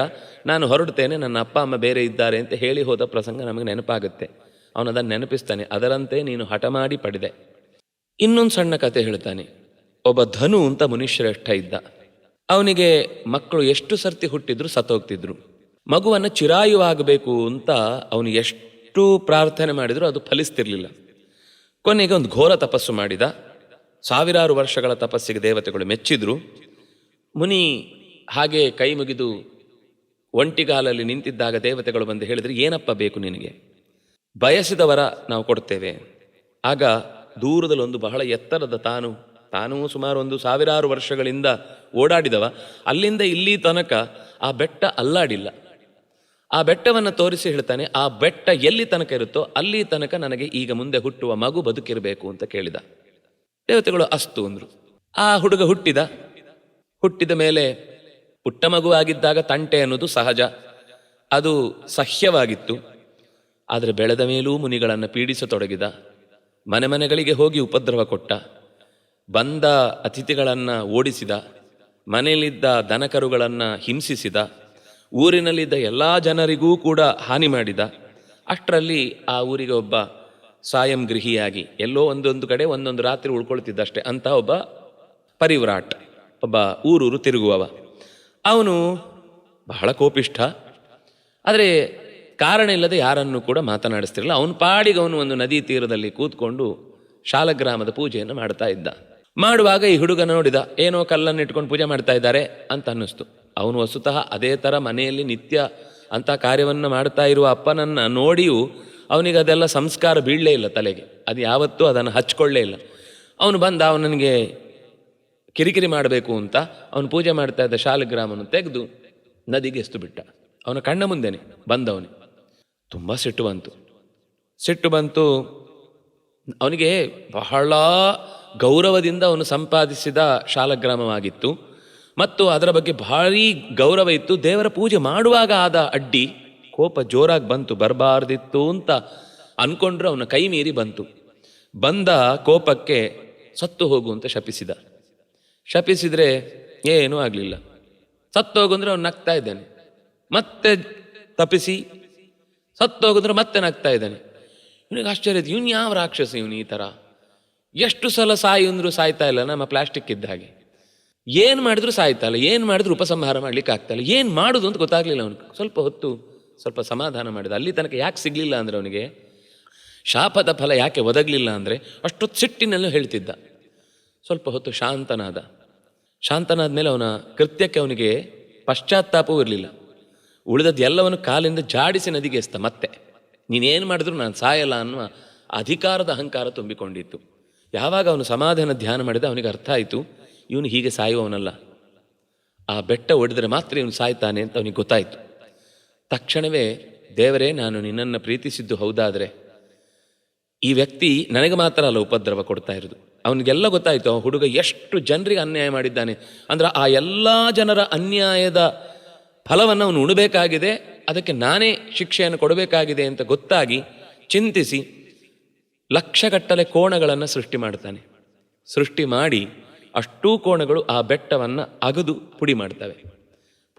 ನಾನು ಹೊರಡ್ತೇನೆ, ನನ್ನ ಅಪ್ಪ ಅಮ್ಮ ಬೇರೆ ಇದ್ದಾರೆ ಅಂತ ಹೇಳಿ ಹೋದ ಪ್ರಸಂಗ ನಮಗೆ ನೆನಪಾಗುತ್ತೆ. ಅವನು ಅದನ್ನು ನೆನಪಿಸ್ತಾನೆ. ಅದರಂತೆ ನೀನು ಹಠ ಮಾಡಿ ಪಡೆದೆ. ಇನ್ನೊಂದು ಸಣ್ಣ ಕತೆ ಹೇಳ್ತಾನೆ. ಒಬ್ಬ ಧನು ಅಂತ ಮುನಿಶ್ರೇಷ್ಠ ಇದ್ದ. ಅವನಿಗೆ ಮಕ್ಕಳು ಎಷ್ಟು ಸರ್ತಿ ಹುಟ್ಟಿದ್ರು ಸತ್ತೋಗ್ತಿದ್ರು. ಮಗುವನ್ನು ಚಿರಾಯುವಾಗಬೇಕು ಅಂತ ಅವನು ಎಷ್ಟು ಪ್ರಾರ್ಥನೆ ಮಾಡಿದರೂ ಅದು ಫಲಿಸ್ತಿರ್ಲಿಲ್ಲ. ಕೊನೆಗೆ ಒಂದು ಘೋರ ತಪಸ್ಸು ಮಾಡಿದ. ಸಾವಿರಾರು ವರ್ಷಗಳ ತಪಸ್ಸಿಗೆ ದೇವತೆಗಳು ಮೆಚ್ಚಿದ್ರು. ಮುನಿ ಹಾಗೆ ಕೈ ಮುಗಿದು ಒಂಟಿಗಾಲಲ್ಲಿ ನಿಂತಿದ್ದಾಗ ದೇವತೆಗಳು ಬಂದು ಹೇಳಿದ್ರು, ಏನಪ್ಪ ಬೇಕು ನಿನಗೆ? ಬಯಸಿದ ವರ ನಾವು ಕೊಡ್ತೇವೆ. ಆಗ ದೂರದಲ್ಲಿ ಒಂದು ಬಹಳ ಎತ್ತರದ ತಾನೂ ಸುಮಾರು ಒಂದು ಸಾವಿರಾರು ವರ್ಷಗಳಿಂದ ಓಡಾಡಿದವ, ಅಲ್ಲಿಂದ ಇಲ್ಲಿ ತನಕ ಆ ಬೆಟ್ಟ ಅಲ್ಲಾಡಿಲ್ಲ. ಆ ಬೆಟ್ಟವನ್ನು ತೋರಿಸಿ ಹೇಳ್ತಾನೆ, ಆ ಬೆಟ್ಟ ಎಲ್ಲಿ ತನಕ ಇರುತ್ತೋ ಅಲ್ಲಿ ತನಕ ನನಗೆ ಈಗ ಮುಂದೆ ಹುಟ್ಟುವ ಮಗು ಬದುಕಿರಬೇಕು ಅಂತ ಕೇಳಿದ. ದೇವತೆಗಳು ಅಸ್ತು ಅಂದರು. ಆ ಹುಡುಗ ಹುಟ್ಟಿದ ಮೇಲೆ ಪುಟ್ಟ ಮಗುವಾಗಿದ್ದಾಗ ತಂಟೆ ಅನ್ನೋದು ಸಹಜ, ಅದು ಸಹ್ಯವಾಗಿತ್ತು. ಆದರೆ ಬೆಳೆದ ಮೇಲೂ ಮುನಿಗಳನ್ನು ಪೀಡಿಸತೊಡಗಿದ. ಮನೆಗಳಿಗೆ ಹೋಗಿ ಉಪದ್ರವ ಕೊಟ್ಟ. ಬಂದ ಅತಿಥಿಗಳನ್ನು ಓಡಿಸಿದ. ಮನೆಯಲ್ಲಿದ್ದ ದನಕರುಗಳನ್ನು ಹಿಂಸಿಸಿದ. ಊರಿನಲ್ಲಿದ್ದ ಎಲ್ಲ ಜನರಿಗೂ ಕೂಡ ಹಾನಿ ಮಾಡಿದ. ಅಷ್ಟರಲ್ಲಿ ಆ ಊರಿಗೆ ಒಬ್ಬ ಸಾಯಂ ಗೃಹಿಯಾಗಿ ಎಲ್ಲೋ ಒಂದೊಂದು ಕಡೆ ಒಂದೊಂದು ರಾತ್ರಿ ಉಳ್ಕೊಳ್ತಿದ್ದಷ್ಟೆ ಅಂತ ಒಬ್ಬ ಪರಿವ್ರಾಟ್, ಒಬ್ಬ ಊರೂರು ತಿರುಗುವವ. ಅವನು ಬಹಳ ಕೋಪಿಷ್ಠ. ಆದರೆ ಕಾರಣ ಇಲ್ಲದೆ ಯಾರನ್ನು ಕೂಡ ಮಾತನಾಡಿಸ್ತಿರಲಿಲ್ಲ. ಅವನ ಪಾಡಿಗೆ ಅವನು ಒಂದು ನದಿ ತೀರದಲ್ಲಿ ಕೂತ್ಕೊಂಡು ಶಾಲಗ್ರಾಮದ ಪೂಜೆಯನ್ನು ಮಾಡ್ತಾ ಇದ್ದ. ಮಾಡುವಾಗ ಈ ಹುಡುಗ ನೋಡಿದ, ಏನೋ ಕಲ್ಲನ್ನು ಇಟ್ಕೊಂಡು ಪೂಜೆ ಮಾಡ್ತಾ ಇದ್ದಾರೆ ಅಂತ ಅನ್ನಿಸ್ತು. ಅವನು ವಸ್ತುತಃ ಅದೇ ಥರ ಮನೆಯಲ್ಲಿ ನಿತ್ಯ ಅಂಥ ಕಾರ್ಯವನ್ನು ಮಾಡ್ತಾ ಇರುವ ಅಪ್ಪನನ್ನು ನೋಡಿಯೂ ಅವನಿಗೆ ಅದೆಲ್ಲ ಸಂಸ್ಕಾರ ಬೀಳಲೇ ಇಲ್ಲ ತಲೆಗೆ. ಅದು ಯಾವತ್ತೂ ಅದನ್ನು ಹಚ್ಕೊಳ್ಳೇ ಇಲ್ಲ. ಅವನು ಬಂದ, ಅವನಿಗೆ ಕಿರಿಕಿರಿ ಮಾಡಬೇಕು ಅಂತ ಅವನು ಪೂಜೆ ಮಾಡ್ತಾ ಇದ್ದ ಶಾಲಗ್ರಾಮವನ್ನು ತೆಗೆದು ನದಿಗೆ ಎಸ್ತು ಬಿಟ್ಟ. ಅವನ ಕಣ್ಣ ಮುಂದೆನೆ ಬಂದವನು. ತುಂಬ ಸಿಟ್ಟು ಬಂತು ಅವನಿಗೆ. ಬಹಳ ಗೌರವದಿಂದ ಅವನು ಸಂಪಾದಿಸಿದ ಶಾಲಗ್ರಾಮವಾಗಿತ್ತು ಮತ್ತು ಅದರ ಬಗ್ಗೆ ಭಾರೀ ಗೌರವ ಇತ್ತು. ದೇವರ ಪೂಜೆ ಮಾಡುವಾಗ ಆದ ಅಡ್ಡಿ, ಕೋಪ ಜೋರಾಗಿ ಬಂತು. ಬರಬಾರ್ದಿತ್ತು ಅಂತ ಅನ್ಕೊಂಡ್ರೆ ಅವನ ಕೈ ಮೀರಿ ಬಂದ ಕೋಪಕ್ಕೆ ಸತ್ತು ಹೋಗು ಅಂತ ಶಪಿಸಿದರೆ ಏನೂ ಆಗಲಿಲ್ಲ. ಸತ್ತು ಹೋಗಂದ್ರೆ ಅವನು ನಗ್ತಾ ಇದ್ದಾನೆ. ಮತ್ತೆ ತಪ್ಪಿಸಿ ಸತ್ತೋಗಿದ್ರೆ ಮತ್ತೆ ನಗ್ತಾ ಇದ್ದಾನೆ. ಇವನಿಗೆ ಆಶ್ಚರ್ಯ ಇತ್ತು, ಇವನು ಯಾವ ರಾಕ್ಷಸ ಇವನು ಈ ಥರ? ಎಷ್ಟು ಸಲ ಸಾಯಿ ಅಂದರೂ ಸಾಯ್ತಾ ಇಲ್ಲ, ನಮ್ಮ ಪ್ಲಾಸ್ಟಿಕ್ ಇದ್ದ ಹಾಗೆ. ಏನು ಮಾಡಿದ್ರು ಸಾಯ್ತಾ ಇಲ್ಲ, ಏನು ಮಾಡಿದ್ರು ಉಪಸಂಹಾರ ಮಾಡ್ಲಿಕ್ಕೆ ಆಗ್ತಾ ಇಲ್ಲ. ಏನು ಮಾಡೋದು ಅಂತ ಗೊತ್ತಾಗಲಿಲ್ಲ ಅವನಿಗೆ. ಸ್ವಲ್ಪ ಹೊತ್ತು ಸ್ವಲ್ಪ ಸಮಾಧಾನ ಮಾಡಿದ. ಅಲ್ಲಿ ತನಕ ಯಾಕೆ ಸಿಗಲಿಲ್ಲ ಅಂದರೆ ಅವನಿಗೆ ಶಾಪದ ಫಲ ಯಾಕೆ ಒದಗಲಿಲ್ಲ ಅಂದರೆ ಅಷ್ಟೊತ್ತು ಸಿಟ್ಟಿನಲ್ಲೂ ಹೇಳ್ತಿದ್ದ. ಸ್ವಲ್ಪ ಹೊತ್ತು ಶಾಂತನಾದ ಮೇಲೆ ಅವನ ಕೃತ್ಯಕ್ಕೆ ಅವನಿಗೆ ಪಶ್ಚಾತ್ತಾಪವೂ ಇರಲಿಲ್ಲ. ಉಳಿದದ್ದು ಎಲ್ಲವನ್ನು ಕಾಲಿಂದ ಜಾಡಿಸಿ ನದಿಗೆ ಎಸ್ತ. ಮತ್ತೆ ನೀನೇನು ಮಾಡಿದ್ರು ನಾನು ಸಾಯಲ್ಲ ಅನ್ನುವ ಅಧಿಕಾರದ ಅಹಂಕಾರ ತುಂಬಿಕೊಂಡಿತ್ತು. ಯಾವಾಗ ಅವನು ಸಮಾಧಾನ ಧ್ಯಾನ ಮಾಡಿದ ಅವನಿಗೆ ಅರ್ಥ ಆಯಿತು, ಇವನು ಹೀಗೆ ಸಾಯುವವನಲ್ಲ, ಆ ಬೆಟ್ಟ ಒಡೆದರೆ ಮಾತ್ರ ಇವನು ಸಾಯ್ತಾನೆ ಅಂತ ಅವನಿಗೆ ಗೊತ್ತಾಯಿತು. ತಕ್ಷಣವೇ, ದೇವರೇ, ನಾನು ನಿನ್ನನ್ನು ಪ್ರೀತಿಸಿದ್ದು ಹೌದಾದರೆ ಈ ವ್ಯಕ್ತಿ ನನಗೆ ಮಾತ್ರ ಅಲ್ಲ ಉಪದ್ರವ ಕೊಡ್ತಾ ಇರೋದು. ಅವನಿಗೆಲ್ಲ ಗೊತ್ತಾಯಿತು ಆ ಹುಡುಗ ಎಷ್ಟು ಜನರಿಗೆ ಅನ್ಯಾಯ ಮಾಡಿದ್ದಾನೆ. ಅಂದರೆ ಆ ಎಲ್ಲ ಜನರ ಅನ್ಯಾಯದ ಫಲವನ್ನು ಅವನು ಉಣಬೇಕಾಗಿದೆ, ಅದಕ್ಕೆ ನಾನೇ ಶಿಕ್ಷೆಯನ್ನು ಕೊಡಬೇಕಾಗಿದೆ ಅಂತ ಗೊತ್ತಾಗಿ ಚಿಂತಿಸಿ ಲಕ್ಷಗಟ್ಟಲೆ ಕೋಣಗಳನ್ನು ಸೃಷ್ಟಿ ಮಾಡಿ ಅಷ್ಟೂ ಕೋಣಗಳು ಆ ಬೆಟ್ಟವನ್ನು ಅಗದು ಪುಡಿ ಮಾಡ್ತವೆ.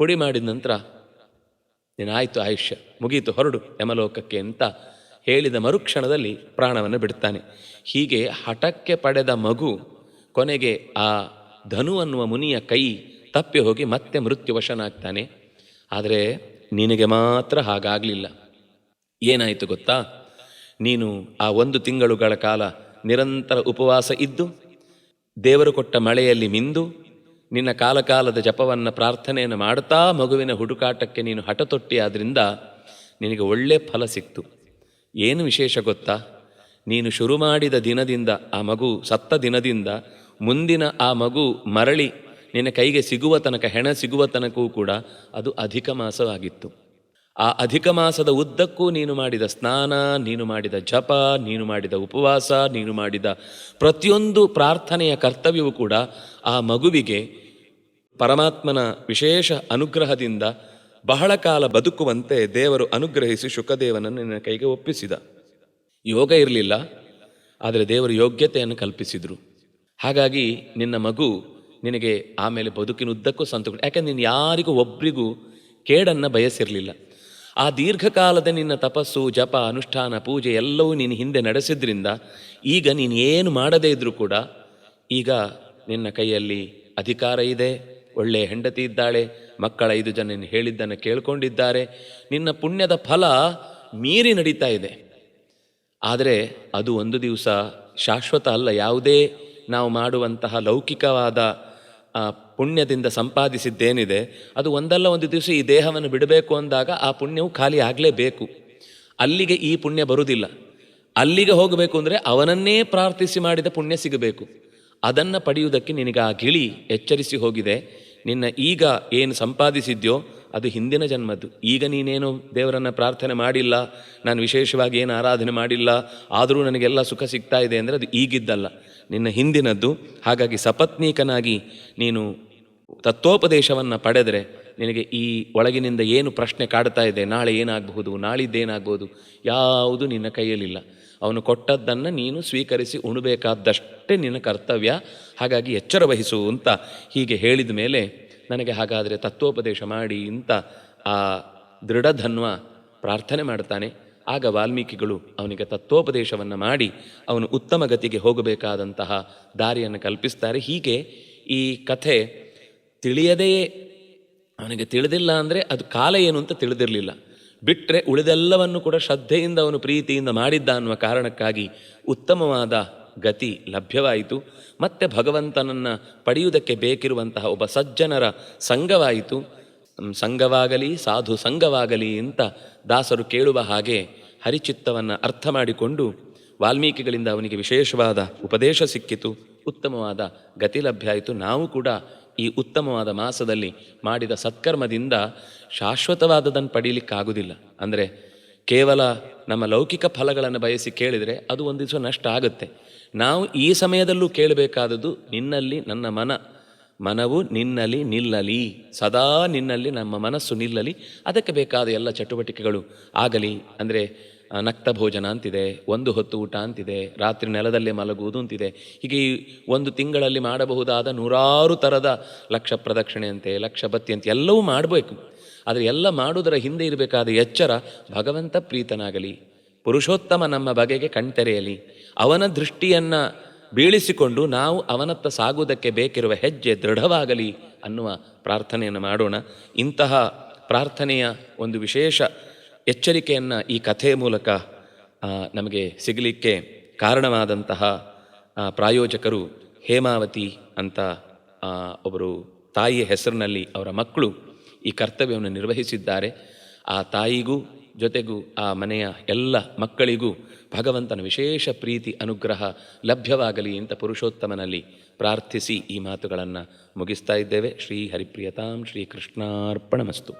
ಪುಡಿ ಮಾಡಿದ ನಂತರ ನೀನಾಯಿತು, ಆಯುಷ್ಯ ಮುಗೀತು, ಹೊರಡು ಯಮಲೋಕಕ್ಕೆ ಅಂತ ಹೇಳಿದ ಮರುಕ್ಷಣದಲ್ಲಿ ಪ್ರಾಣವನ್ನು ಬಿಡ್ತಾನೆ. ಹೀಗೆ ಹಠಕ್ಕೆ ಪಡೆದ ಮಗು ಕೊನೆಗೆ ಆ ಧನು ಅನ್ನುವ ಮುನಿಯ ಕೈ ತಪ್ಪಿ ಹೋಗಿ ಮತ್ತೆ ಮೃತ್ಯುವಶನಾಗ್ತಾನೆ. ಆದರೆ ನಿನಗೆ ಮಾತ್ರ ಹಾಗಾಗಲಿಲ್ಲ. ಏನಾಯಿತು ಗೊತ್ತಾ? ನೀನು ಆ 1 ತಿಂಗಳುಗಳ ಕಾಲ ನಿರಂತರ ಉಪವಾಸ ಇದ್ದು, ದೇವರು ಕೊಟ್ಟ ಮಳೆಯಲ್ಲಿ ಮಿಂದು, ನಿನ್ನ ಕಾಲಕಾಲದ ಜಪವನ್ನು ಪ್ರಾರ್ಥನೆಯನ್ನು ಮಾಡ್ತಾ ಮಗುವಿನ ಹುಡುಕಾಟಕ್ಕೆ ನೀನು ಹಠ ತೊಟ್ಟಿ. ಆದ್ದರಿಂದ ನಿನಗೆ ಒಳ್ಳೆ ಫಲ ಸಿಕ್ತು. ಏನು ವಿಶೇಷ ಗೊತ್ತಾ? ನೀನು ಶುರು ಮಾಡಿದ ದಿನದಿಂದ, ಆ ಮಗು ಸತ್ತ ದಿನದಿಂದ ಮುಂದಿನ ಆ ಮಗು ಮರಳಿ ನಿನ್ನ ಕೈಗೆ ಸಿಗುವ ತನಕ, ಹೆಣ ಸಿಗುವ ತನಕವೂ ಕೂಡ ಅದು ಅಧಿಕ ಮಾಸವಾಗಿತ್ತು. ಆ ಅಧಿಕ ಮಾಸದ ಉದ್ದಕ್ಕೂ ನೀನು ಮಾಡಿದ ಸ್ನಾನ, ನೀನು ಮಾಡಿದ ಜಪ, ನೀನು ಮಾಡಿದ ಉಪವಾಸ, ನೀನು ಮಾಡಿದ ಪ್ರತಿಯೊಂದು ಪ್ರಾರ್ಥನೆಯ ಕರ್ತವ್ಯವೂ ಕೂಡ ಆ ಮಗುವಿಗೆ ಪರಮಾತ್ಮನ ವಿಶೇಷ ಅನುಗ್ರಹದಿಂದ ಬಹಳ ಕಾಲ ಬದುಕುವಂತೆ ದೇವರು ಅನುಗ್ರಹಿಸಿ ಶುಕದೇವನನ್ನು ನಿನ್ನ ಕೈಗೆ ಒಪ್ಪಿಸಿದ. ಯೋಗ ಇರಲಿಲ್ಲ, ಆದರೆ ದೇವರು ಯೋಗ್ಯತೆಯನ್ನು ಕಲ್ಪಿಸಿದರು. ಹಾಗಾಗಿ ನಿನ್ನ ಮಗು ನಿನಗೆ ಆಮೇಲೆ ಬದುಕಿನುದ್ದಕ್ಕೂ ಸಂತೋಷ. ಯಾಕೆಂದ್ರೆ ನೀನು ಯಾರಿಗೂ ಒಬ್ಬರಿಗೂ ಕೇಡನ್ನು ಬಯಸಿರಲಿಲ್ಲ. ಆ ದೀರ್ಘಕಾಲದ ನಿನ್ನ ತಪಸ್ಸು, ಜಪ, ಅನುಷ್ಠಾನ, ಪೂಜೆ ಎಲ್ಲವೂ ನೀನು ಹಿಂದೆ ನಡೆಸಿದ್ರಿಂದ ಈಗ ನೀನು ಏನು ಮಾಡದೇ ಇದ್ದರೂ ಕೂಡ ಈಗ ನಿನ್ನ ಕೈಯಲ್ಲಿ ಅಧಿಕಾರ ಇದೆ, ಒಳ್ಳೆಯ ಹೆಂಡತಿ ಇದ್ದಾಳೆ, ಮಕ್ಕಳ 5 ಜನ ನೀನು ಹೇಳಿದ್ದನ್ನು ಕೇಳ್ಕೊಂಡಿದ್ದಾರೆ, ನಿನ್ನ ಪುಣ್ಯದ ಫಲ ಮೀರಿ ನಡೀತಾ ಇದೆ. ಆದರೆ ಅದು ಒಂದು ದಿವಸ ಶಾಶ್ವತ ಅಲ್ಲ. ಯಾವುದೇ ನಾವು ಮಾಡುವಂತಹ ಲೌಕಿಕವಾದ ಪುಣ್ಯದಿಂದ ಸಂಪಾದಿಸಿದ್ದೇನಿದೆ ಅದು ಒಂದಲ್ಲ ಒಂದು ದಿವಸ ಈ ದೇಹವನ್ನು ಬಿಡಬೇಕು ಅಂದಾಗ ಆ ಪುಣ್ಯವು ಖಾಲಿ ಆಗಲೇಬೇಕು. ಅಲ್ಲಿಗೆ ಈ ಪುಣ್ಯ ಬರುವುದಿಲ್ಲ. ಅಲ್ಲಿಗೆ ಹೋಗಬೇಕು ಅಂದರೆ ಅವನನ್ನೇ ಪ್ರಾರ್ಥಿಸಿ ಮಾಡಿದ ಪುಣ್ಯ ಸಿಗಬೇಕು. ಅದನ್ನು ಪಡೆಯುವುದಕ್ಕೆ ನಿನಗೆ ಆ ಗಿಳಿ ಎಚ್ಚರಿಸಿ ಹೋಗಿದೆ. ನಿನ್ನ ಈಗ ಏನು ಸಂಪಾದಿಸಿದ್ಯೋ ಅದು ಹಿಂದಿನ ಜನ್ಮದ್ದು. ಈಗ ನೀನೇನು ದೇವರನ್ನು ಪ್ರಾರ್ಥನೆ ಮಾಡಿಲ್ಲ, ನಾನು ವಿಶೇಷವಾಗಿ ಏನು ಆರಾಧನೆ ಮಾಡಿಲ್ಲ, ಆದರೂ ನನಗೆಲ್ಲ ಸುಖ ಸಿಗ್ತಾ ಇದೆ ಅಂದರೆ ಅದು ಈಗಿದ್ದಲ್ಲ, ನಿನ್ನ ಹಿಂದಿನದ್ದು. ಹಾಗಾಗಿ ಸಪತ್ನೀಕನಾಗಿ ನೀನು ತತ್ವೋಪದೇಶವನ್ನು ಪಡೆದರೆ ನಿನಗೆ ಈ ಒಳಗಿನಿಂದ ಏನು ಪ್ರಶ್ನೆ ಕಾಡ್ತಾ ಇದೆ, ನಾಳೆ ಏನಾಗಬಹುದು, ನಾಳಿದ್ದೇನಾಗ್ಬೋದು, ಯಾವುದು ನಿನ್ನ ಕೈಯಲ್ಲಿಲ್ಲ. ಅವನು ಕೊಟ್ಟದ್ದನ್ನು ನೀನು ಸ್ವೀಕರಿಸಿ ಉಣಬೇಕಾದಷ್ಟೇ ನಿನ್ನ ಕರ್ತವ್ಯ. ಹಾಗಾಗಿ ಎಚ್ಚರ ವಹಿಸು ಅಂತ ಹೀಗೆ ಹೇಳಿದ ಮೇಲೆ ನನಗೆ ಹಾಗಾದರೆ ತತ್ವೋಪದೇಶ ಮಾಡಿ ಅಂತ ಆ ದೃಢಧನ್ವ ಪ್ರಾರ್ಥನೆ ಮಾಡ್ತಾನೆ. ಆಗ ವಾಲ್ಮೀಕಿಗಳು ಅವನಿಗೆ ತತ್ವೋಪದೇಶವನ್ನು ಮಾಡಿ ಅವನು ಉತ್ತಮ ಗತಿಗೆ ಹೋಗಬೇಕಾದಂತಹ ದಾರಿಯನ್ನು ಕಲ್ಪಿಸ್ತಾರೆ. ಹೀಗೆ ಈ ಕಥೆ ತಿಳಿಯದೆಯೇ ಅವನಿಗೆ ತಿಳಿದಿಲ್ಲ ಅಂದರೆ ಅದು ಕಾಲ ಏನು ಅಂತ ತಿಳಿದಿರಲಿಲ್ಲ. ಬಿಟ್ಟರೆ ಉಳಿದೆಲ್ಲವನ್ನು ಕೂಡ ಶ್ರದ್ಧೆಯಿಂದ ಅವನು ಪ್ರೀತಿಯಿಂದ ಮಾಡಿದ್ದ ಅನ್ನುವ ಕಾರಣಕ್ಕಾಗಿ ಉತ್ತಮವಾದ ಗತಿ ಲಭ್ಯವಾಯಿತು. ಮತ್ತೆ ಭಗವಂತನನ್ನು ಪಡೆಯುವುದಕ್ಕೆ ಬೇಕಿರುವಂತಹ ಒಬ್ಬ ಸಜ್ಜನರ ಸಂಘವಾಯಿತು. ಸಂಘವಾಗಲಿ ಸಾಧು ಸಂಘವಾಗಲಿ ಅಂತ ದಾಸರು ಕೇಳುವ ಹಾಗೆ ಹರಿಚಿತ್ತವನ್ನು ಅರ್ಥ ಮಾಡಿಕೊಂಡು ವಾಲ್ಮೀಕಿಗಳಿಂದ ಅವನಿಗೆ ವಿಶೇಷವಾದ ಉಪದೇಶ ಸಿಕ್ಕಿತು, ಉತ್ತಮವಾದ ಗತಿ ಲಭ್ಯ ಆಯಿತು. ನಾವು ಕೂಡ ಈ ಉತ್ತಮವಾದ ಮಾಸದಲ್ಲಿ ಮಾಡಿದ ಸತ್ಕರ್ಮದಿಂದ ಶಾಶ್ವತವಾದದನ್ನು ಪಡೀಲಿಕ್ಕಾಗುವುದಿಲ್ಲ. ಅಂದರೆ ಕೇವಲ ನಮ್ಮ ಲೌಕಿಕ ಫಲಗಳನ್ನು ಬಯಸಿ ಕೇಳಿದರೆ ಅದು ಒಂದು ದಿವಸ ನಷ್ಟ ಆಗುತ್ತೆ. ನಾವು ಈ ಸಮಯದಲ್ಲೂ ಕೇಳಬೇಕಾದದ್ದು ನಿನ್ನಲ್ಲಿ ನನ್ನ ಮನವು ನಿನ್ನಲ್ಲಿ ನಿಲ್ಲಲಿ, ಸದಾ ನಿನ್ನಲ್ಲಿ ನಮ್ಮ ಮನಸ್ಸು ನಿಲ್ಲಲಿ, ಅದಕ್ಕೆ ಬೇಕಾದ ಎಲ್ಲ ಚಟುವಟಿಕೆಗಳು ಆಗಲಿ. ಅಂದರೆ ನಕ್ತ ಭೋಜನ ಅಂತಿದೆ, 1 ಹೊತ್ತು ಊಟ ಅಂತಿದೆ, ರಾತ್ರಿ ನೆಲದಲ್ಲೇ ಮಲಗುವುದು ಅಂತಿದೆ. ಹೀಗೆ ಈ 1 ತಿಂಗಳಲ್ಲಿ ಮಾಡಬಹುದಾದ 100 ಥರದ ಲಕ್ಷ ಪ್ರದಕ್ಷಿಣೆ ಅಂತೆ, ಲಕ್ಷ ಬತ್ತಿ ಅಂತ ಎಲ್ಲವೂ ಮಾಡಬೇಕು. ಆದರೆ ಎಲ್ಲ ಮಾಡುವುದರ ಹಿಂದೆ ಇರಬೇಕಾದ ಎಚ್ಚರ ಭಗವಂತ ಪ್ರೀತನಾಗಲಿ, ಪುರುಷೋತ್ತಮ ನಮ್ಮ ಬಗೆಗೆ ಕಣ್ತೆರೆಯಲಿ, ಅವನ ದೃಷ್ಟಿಯನ್ನು ಬೀಳಿಸಿಕೊಂಡು ನಾವು ಅವನತ್ತ ಸಾಗುವುದಕ್ಕೆ ಬೇಕಿರುವ ಹೆಜ್ಜೆ ದೃಢವಾಗಲಿ ಅನ್ನುವ ಪ್ರಾರ್ಥನೆಯನ್ನು ಮಾಡೋಣ. ಇಂತಹ ಪ್ರಾರ್ಥನೆಯ ಒಂದು ವಿಶೇಷ ಎಚ್ಚರಿಕೆಯನ್ನು ಈ ಕಥೆಯ ಮೂಲಕ ನಮಗೆ ಸಿಗಲಿಕ್ಕೆ ಕಾರಣವಾದಂತಹ ಪ್ರಾಯೋಜಕರು ಹೇಮಾವತಿ ಅಂತ ಒಬ್ಬರು ತಾಯಿಯ ಹೆಸರಿನಲ್ಲಿ ಅವರ ಮಕ್ಕಳು ಈ ಕರ್ತವ್ಯವನ್ನು ನಿರ್ವಹಿಸಿದ್ದಾರೆ. ಆ ತಾಯಿಗೂ ಜೊತೆಗೂ ಆ ಮನೆಯ ಎಲ್ಲ ಮಕ್ಕಳಿಗೂ ಭಗವಂತನ ವಿಶೇಷ ಪ್ರೀತಿ ಅನುಗ್ರಹ ಲಭ್ಯವಾಗಲಿ ಅಂತ ಪುರುಷೋತ್ತಮನಲ್ಲಿ ಪ್ರಾರ್ಥಿಸಿ ಈ ಮಾತುಗಳನ್ನು ಮುಗಿಸ್ತಾ ಇದ್ದೇವೆ. ಶ್ರೀ ಹರಿಪ್ರಿಯತಾಂ ಶ್ರೀ ಕೃಷ್ಣಾರ್ಪಣಮಸ್ತು.